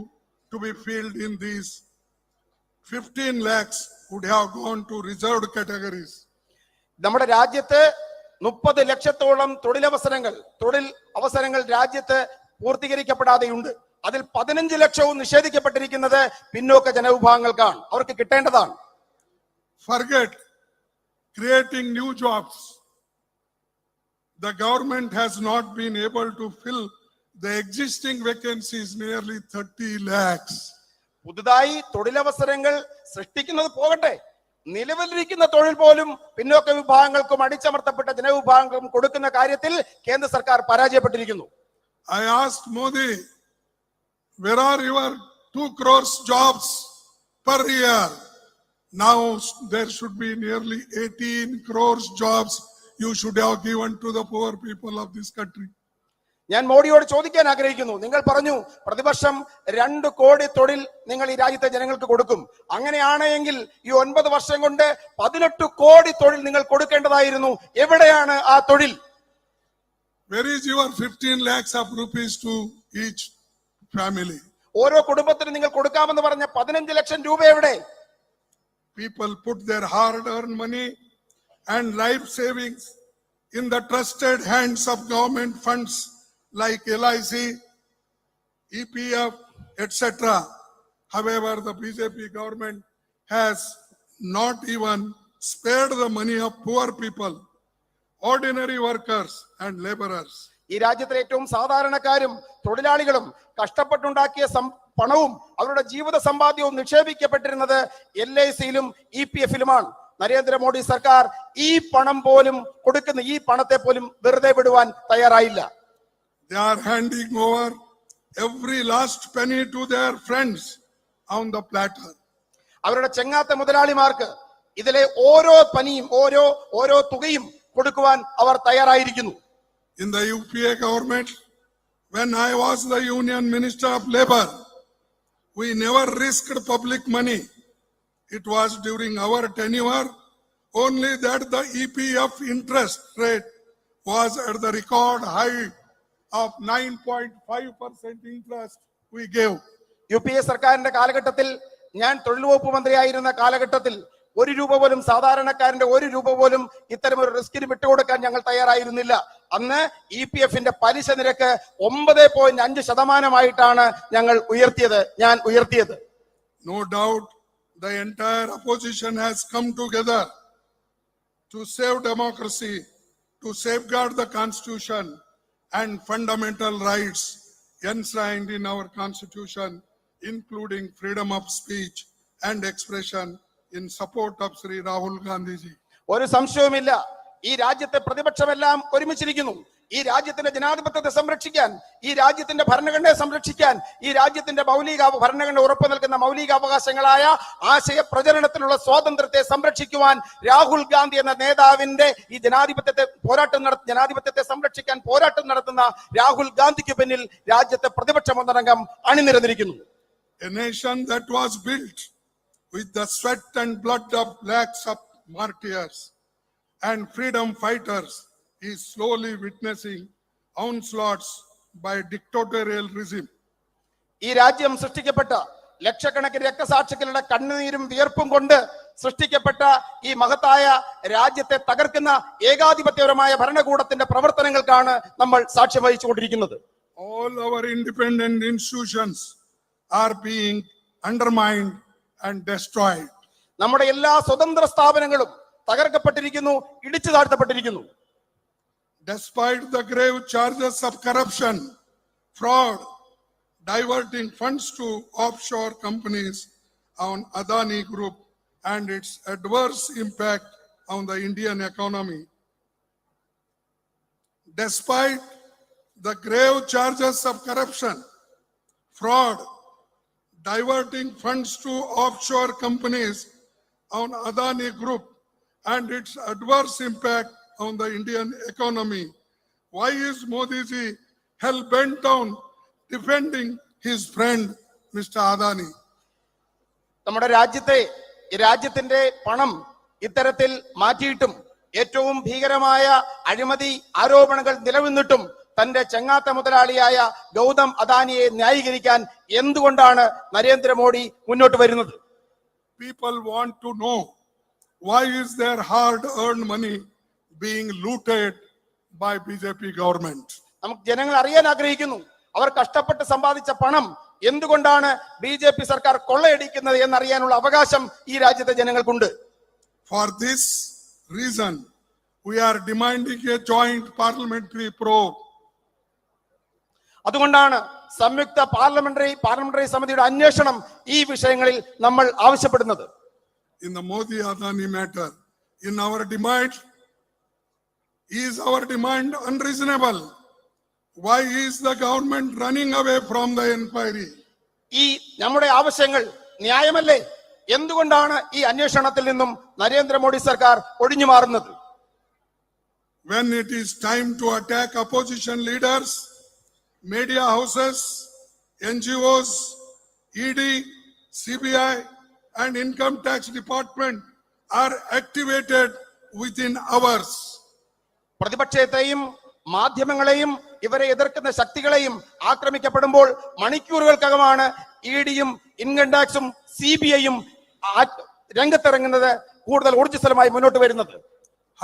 be filled in these. 15 lakhs would have gone to reserved categories. നമ്മുടെ രാജ്യത്ത് 30 ലക്ഷത്തോളം തൊഴിൽ അവസരങ്ങൾ രാജ്യത്ത് പൂർത്തീകരിക്കപ്പെടാതെയുണ്ട്. അതിൽ 15 ലക്ഷവും നിഷേധിക്കപ്പെട്ടിരിക്കുന്നത് പിന്നോക്ക ജനവിഭാഗങ്ങൾക്കാണ്, അവർക്ക് കിട്ടേണ്ടതാണ്. Forget creating new jobs. The government has not been able to fill the existing vacancies, nearly 30 lakhs. പുതുതായി തൊഴിലവസരങ്ങൾ സൃഷ്ടിക്കുന്നത് പോകട്ടെ, നിലവിലിരിക്കുന്ന തൊഴിൽ പോലും പിന്നോക്ക വിഭാഗങ്ങൾക്കും അടിച്ചമർത്തപ്പെട്ട ജനവിഭാഗങ്ങൾക്കും കൊടുക്കുന്ന കാര്യത്തിൽ കേന്ദ്ര സർക്കാർ പരാജയപ്പെട്ടിരിക്കുന്നു. I asked Modi, where are your 2 crores jobs per year? Now there should be nearly 18 crores jobs you should have given to the poor people of this country. ഞാൻ മോഡിയോട് ചോദിക്കാൻ ആഗ്രഹിക്കുന്നു, നിങ്ങൾ പറഞ്ഞു പ്രതിവർഷം 2 കോടി തൊഴിൽ നിങ്ങൾ ഈ രാജ്യത്തെ ജനങ്ങൾക്ക് കൊടുക്കും. അങ്ങനെയാണെങ്കിൽ ഈ 9 വർഷം കൊണ്ട് 18 കോടി തൊഴിൽ നിങ്ങൾ കൊടുക്കേണ്ടതായിരുന്നു. എവിടെയാണ് ആ തൊഴിൽ? Where is your 15 lakhs of rupees to each family? ഓരോ കുടുംബത്തിനും നിങ്ങൾ കൊടുക്കാമെന്ന് പറഞ്ഞ 15 ലക്ഷം രൂപ എവിടെ? People put their hard-earned money and life savings in the trusted hands of government funds like LIC, EPF, etc. However, the BJP government has not even spared the money of poor people, ordinary workers and laborers. ഈ രാജ്യത്തിലെ ഏറ്റവും സാധാരണക്കാരും തൊഴിലാളികളും കഷ്ടപ്പെട്ടുണ്ടാക്കിയ പണവും അവരുടെ ജീവിത സമ്പാദ്യവും നിക്ഷേപിക്കപ്പെട്ടിരുന്നത് LICയിലും EPFയിലുമാണ്. നരേന്ദ്രമോദി സർക്കാർ ഈ പണം പോലും കൊടുക്കുന്ന ഈ പണത്തെ പോലും വെറുതെ വിടുവാൻ തയ്യാറായില്ല. They are handing over every last penny to their friends on the platter. അവരുടെ ചെങ്ങാത്ത മുതലാളിമാർക്ക് ഇതിലെ ഓരോ പനിയും ഓരോ തുകയും കൊടുക്കുവാൻ അവർ തയ്യാറായിരിക്കുന്നു. In the UPA government, when I was the Union Minister of Labor, we never risked public money. It was during our tenure only that the EPF interest rate was at the record high of 9.5% interest we gave. UPA സർക്കാരിന്റെ കാലഘട്ടത്തിൽ, ഞാൻ തൊഴിൽ വകുപ്പ് മന്ത്രിയായിരുന്ന കാലഘട്ടത്തിൽ, 1 രൂപ പോലും സാധാരണക്കാരന്റെ 1 രൂപ പോലും ഇത്തരം ഒരു റിസ്കിന് വിട്ടുകൊടുക്കാൻ ഞങ്ങൾ തയ്യാറായിരുന്നില്ല. അന്ന് EPFന്റെ പലിശ നിരക്ക് 9.5% ഞാൻ ഉയർത്തിയത്. No doubt the entire opposition has come together to save democracy, to safeguard the constitution and fundamental rights enshrined in our constitution, including freedom of speech and expression, in support of Sri Rahul Gandhi ji. ഒരു സംശയവുമില്ല, ഈ രാജ്യത്തെ പ്രതിപക്ഷമെല്ലാം ഒരുമിച്ചിരിക്കുന്നു. ഈ രാജ്യത്തിന്റെ ജനാധിപത്യത്തെ സംരക്ഷിക്കാൻ, ഈ രാജ്യത്തിന്റെ ഭരണഘടനയെ സംരക്ഷിക്കാൻ, ഈ രാജ്യത്തിന്റെ ഭരണഘടന ഉറപ്പു നൽകുന്ന മൗലികാവകാശങ്ങളായ ആശയ പ്രചരണത്തിലുള്ള സ്വാതന്ത്ര്യത്തെ സംരക്ഷിക്കുവാൻ രാഹുൽ ഗാന്ധി എന്ന നേതാവിന്റെ ഈ ജനാധിപത്യത്തെ സംരക്ഷിക്കാൻ പോരാട്ടം നടത്തുന്ന രാഹുൽ ഗാന്ധിക്ക് പിന്നിൽ രാജ്യത്തെ പ്രതിപക്ഷം ഒന്നടങ്കം അണിനിരന്നിരിക്കുന്നു. A nation that was built with the sweat and blood of lakhs of martyrs and freedom fighters is slowly witnessing onslaughts by dictatorial regime. ഈ രാജ്യം സൃഷ്ടിക്കപ്പെട്ട ലക്ഷക്കണക്കിന് രക്തസാക്ഷികളുടെ കണ്ണുനീരും വിയർപ്പും കൊണ്ട് സൃഷ്ടിക്കപ്പെട്ട ഈ മഹത്തായ രാജ്യത്തെ തകർക്കുന്ന ഏകാധിപത്യപരമായ ഭരണകൂടത്തിന്റെ പ്രവർത്തനങ്ങൾക്കാണ് നമ്മൾ സാക്ഷ്യം വഹിച്ചുകൊണ്ടിരിക്കുന്നത്. All our independent institutions are being undermined and destroyed. നമ്മുടെ എല്ലാ സ്വതന്ത്ര സ്ഥാപനങ്ങളും തകർക്കപ്പെട്ടിരിക്കുന്നു, ഇടിച്ചു താഴ്ത്തപ്പെട്ടിരിക്കുന്നു. Despite the grave charges of corruption, fraud, diverting funds to offshore companies on Adani Group and its adverse impact on the Indian economy. Despite the grave charges of corruption, fraud, diverting funds to offshore companies on Adani Group and its adverse impact on the Indian economy, why is Modi ji hell bent on defending his friend Mr. Adani. നമ്മുടെ രാജ്യത്തിന്റെ പണം ഇത്തരത്തിൽ മാറ്റിയിട്ടും ഏറ്റവും ഭീകരമായ അഴിമതി ആരോപണങ്ങൾ നിലനിന്നിട്ടും തന്റെ ചങ്ങാത്ത മുതലാളിയായ ഗൗതം അദാനിയെ ന്യായീകരിക്കാൻ എന്തുകൊണ്ടാണ് നരേന്ദ്രമോദി മുന്നോട്ട് വരുന്നത്? People want to know why is their hard-earned money being looted by BJP government. നമുക്ക് ജനങ്ങൾ അറിയാൻ ആഗ്രഹിക്കുന്നു, അവർ കഷ്ടപ്പെട്ട് സമ്പാദിച്ച പണം എന്തുകൊണ്ടാണ് BJP സർക്കാർ കൊള്ളയടിക്കുന്നത് എന്നറിയാനുള്ള അവകാശം ഈ രാജ്യത്തെ ജനങ്ങൾക്കുണ്ട്. For this reason, we are demanding a joint parliamentary probe. അതുകൊണ്ടാണ് സംയുക്ത പാർലമെന്ററി സമിതിയുടെ അന്വേഷണം ഈ വിഷയങ്ങളിൽ നമ്മൾ ആവശ്യപ്പെടുന്നത്. In the Modi Adani matter, in our demand, is our demand unreasonable? Why is the government running away from the inquiry? ഈ നമ്മുടെ ആവശ്യങ്ങൾ ന്യായമല്ലേ? എന്തുകൊണ്ടാണ് ഈ അന്വേഷണത്തിൽ നിന്നും നരേന്ദ്രമോദി സർക്കാർ ഒഴിഞ്ഞു മാറുന്നത്? When it is time to attack opposition leaders, media houses, NGOs, ED, CBI and income tax department are activated within hours. പ്രതിപക്ഷത്തെയും മാധ്യമങ്ങളെയും ഇവരെ എതിർക്കുന്ന ശക്തികളെയും ആക്രമിക്കപ്പെടുമ്പോൾ മണിക്കൂറുകൾക്കകമാണ് ഇഡിയും ഇൻകം ടാക്സും CBIയും രംഗത്തിറങ്ങുന്നത്, കൂടുതൽ ഊർജ്ജസ്വലമായി മുന്നോട്ട് വരുന്നത്.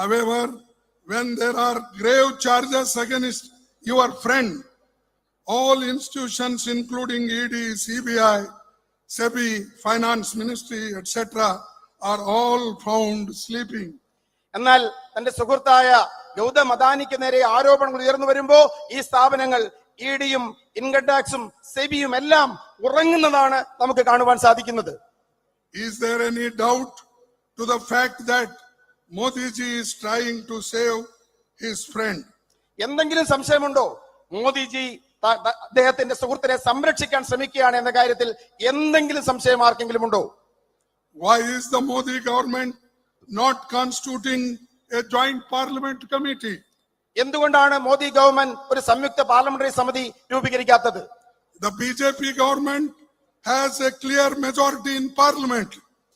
However, when there are grave charges against your friend, all institutions including ED, CBI, SEBI, Finance Ministry, etc. are all found sleeping. എന്നാൽ തന്റെ സുഹൃത്തായ ഗൗതം അദാനിക്ക് നേരെ ആരോപണങ്ങൾ ഉയർന്നു വരുമ്പോ ഈ സ്ഥാപനങ്ങൾ ഇഡിയും ഇൻകം ടാക്സും സെബിയും എല്ലാം ഉറങ്ങുന്നതാണ് നമുക്ക് കാണുവാൻ സാധിക്കുന്നത്. Is there any doubt to the fact that Modi ji is trying to save his friend? എന്തെങ്കിലും സംശയമുണ്ടോ? മോദിജി അദ്ദേഹത്തിന്റെ സുഹൃത്തിനെ സംരക്ഷിക്കാൻ ശ്രമിക്കുകയാണ് എന്ന കാര്യത്തിൽ എന്തെങ്കിലും സംശയം ആർക്കെങ്കിലും ഉണ്ടോ? Why is the Modi government not constituting a joint parliament committee? എന്തുകൊണ്ടാണ് മോദി ഗവൺമെന്റ് ഒരു സംയുക്ത പാർലമെന്ററി സമിതി രൂപീകരിക്കാത്തത്? The BJP government has a clear majority in parliament.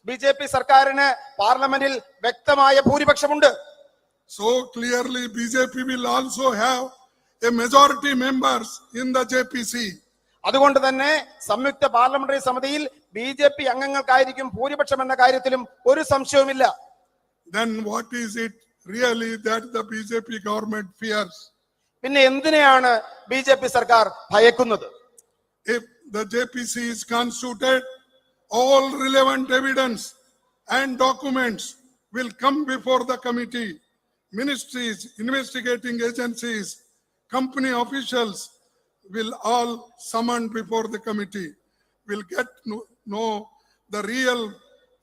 BJP സർക്കാരിന് പാർലമെന്റിൽ വ്യക്തമായ ഭൂരിപക്ഷമുണ്ട്. So clearly BJP will also have a majority members in the JPC. അതുകൊണ്ട് തന്നെ സംയുക്ത പാർലമെന്ററി സമിതിയിൽ BJP അംഗങ്ങൾക്കായിരിക്കും ഭൂരിപക്ഷം എന്ന കാര്യത്തിലും ഒരു സംശയവുമില്ല. Then what is it really that the BJP government fears? പിന്നെ എന്തിനെയാണ് BJP സർക്കാർ ഭയക്കുന്നത്? If the JPC is constituted, all relevant evidence and documents will come before the committee. Ministries, investigating agencies, company officials will all summoned before the committee. Will get know the real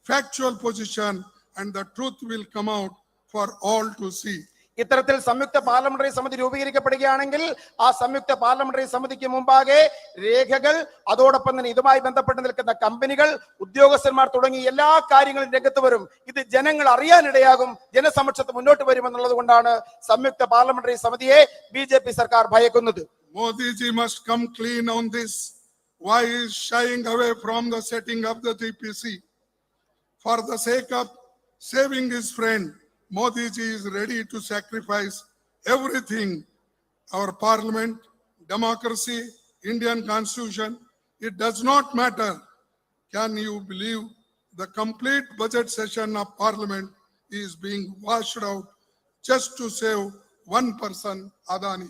factual position and the truth will come out for all to see. ഇത്തരത്തിൽ സംയുക്ത parliamentary സമിതി രൂപീകരിക്കപ്പെടുകയാണെങ്കിൽ ആ സംയുക്ത parliamentary സമിതിക്ക് മുമ്പാകെ രേഖകൾ, അതോടൊപ്പം തന്നെ ഇതുമായി ബന്ധപ്പെട്ട് നിൽക്കുന്ന കമ്പനികൾ, ഉദ്യോഗസ്ഥന്മാർ തുടങ്ങി എല്ലാ കാര്യങ്ങളും രംഗത്ത് വരും. ഇത് ജനങ്ങൾ അറിയാനിടയാകും, ജനസമക്ഷത്ത് മുന്നോട്ട് വരുമെന്നുള്ളത് കൊണ്ടാണ് സംയുക്ത പാർലമെന്ററി സമിതിയെ BJP സർക്കാർ ഭയക്കുന്നത്. Modi ji must come clean on this. Why is shying away from the setting of the JPC? For the sake of saving his friend, Modi ji is ready to sacrifice everything. Our parliament, democracy, Indian constitution, it does not matter. Can you believe the complete budget session of parliament is being washed out just to save one person, Adani?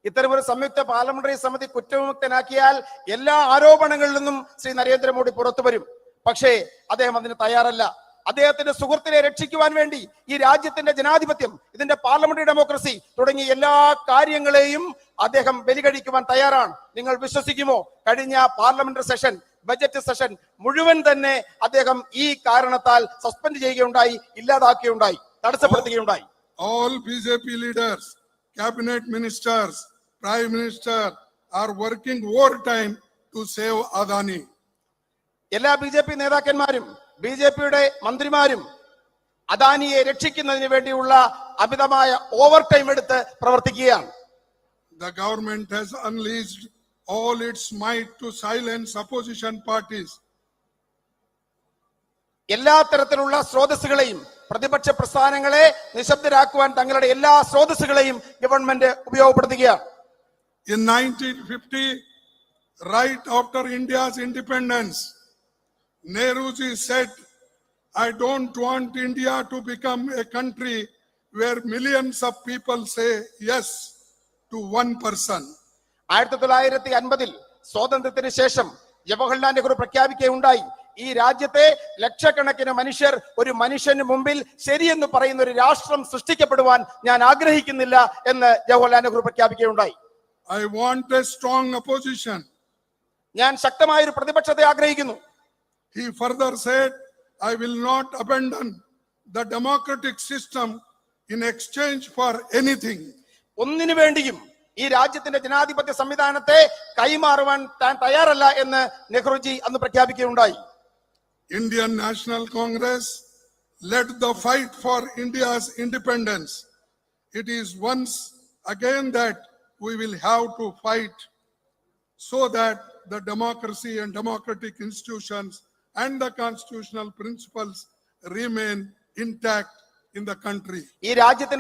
ഇത്തരമൊരു സംയുക്ത parliamentary സമിതി കുറ്റവിമുക്തനാക്കിയാൽ എല്ലാ ആരോപണങ്ങളിൽ നിന്നും ശ്രീ നരേന്ദ്രമോദി പുറത്തു വരും. പക്ഷേ അദ്ദേഹം അതിന് തയ്യാറല്ല. അദ്ദേഹത്തിന്റെ സുഹൃത്തിനെ രക്ഷിക്കുവാൻ വേണ്ടി ഈ രാജ്യത്തിന്റെ ജനാധിപത്യം, ഇതിന്റെ പാർലമെന്ററി ഡെമോക്രസി തുടങ്ങിയ എല്ലാ കാര്യങ്ങളെയും അദ്ദേഹം ബലികഴിക്കുവാൻ തയ്യാറാണ്. നിങ്ങൾ വിശ്വസിക്കുമോ? കഴിഞ്ഞ പാർലമെന്ററി സെഷൻ, ബജറ്റ് സെഷൻ മുഴുവൻ തന്നെ അദ്ദേഹം ഈ കാരണത്താൽ സസ്പെൻഡ് ചെയ്യുകയുണ്ടായി, ഇല്ലാതാക്കുകയുണ്ടായി, തടസ്സപ്പെടുത്തുകയുണ്ടായി. All BJP leaders, cabinet ministers, prime minister are working overtime to save Adani. എല്ലാ BJP നേതാക്കന്മാരും BJPയുടെ മന്ത്രിമാരും അദാനിയെ രക്ഷിക്കുന്നതിന് വേണ്ടിയുള്ള അമിതമായ ഓവർ ടൈം എടുത്ത് പ്രവർത്തിക്കുകയാണ്. The government has unleashed all its might to silence opposition parties. എല്ലാ തരത്തിലുള്ള സ്രോതസ്സുകളെയും പ്രതിപക്ഷ പ്രസ്ഥാനങ്ങളെ നിശബ്ദരാക്കുവാൻ തങ്ങളുടെ എല്ലാ സ്രോതസ്സുകളെയും government ഉപയോഗപ്പെടുത്തുകയാണ്. In 1950, right after India's independence, Nehruji said, I don't want India to become a country where millions of people say yes to one person. 1950 സ്വാതന്ത്ര്യത്തിന് ശേഷം ജവഹർലാൽ നെഹ്റു പ്രഖ്യാപിക്കുകയുണ്ടായി, ഈ രാജ്യത്തെ ലക്ഷക്കണക്കിന് മനുഷ്യർ ഒരു മനുഷ്യന് മുമ്പിൽ ശരിയെന്ന് പറയുന്ന ഒരു രാഷ്ട്രം സൃഷ്ടിക്കപ്പെടുവാൻ ഞാൻ ആഗ്രഹിക്കുന്നില്ല എന്ന് Jawaharlal Nehru പ്രഖ്യാപിക്കുകയുണ്ടായി. I want a strong opposition. ഞാൻ ശക്തമായ ഒരു പ്രതിപക്ഷത്തെ ആഗ്രഹിക്കുന്നു. He further said, I will not abandon the democratic system in exchange for anything. ഒന്നിനു വേണ്ടിയും ഈ രാജ്യത്തിന്റെ ജനാധിപത്യ സംവിധാനത്തെ കൈമാറുവാൻ താൻ തയ്യാറല്ല എന്ന് നെഹ്റുജി അന്ന് പ്രഖ്യാപിക്കുകയുണ്ടായി. Indian National Congress led the fight for India's independence. It is once again that we will have to fight so that the democracy and democratic institutions and the constitutional principles remain intact in the country. ഈ രാജ്യത്തിന്റെ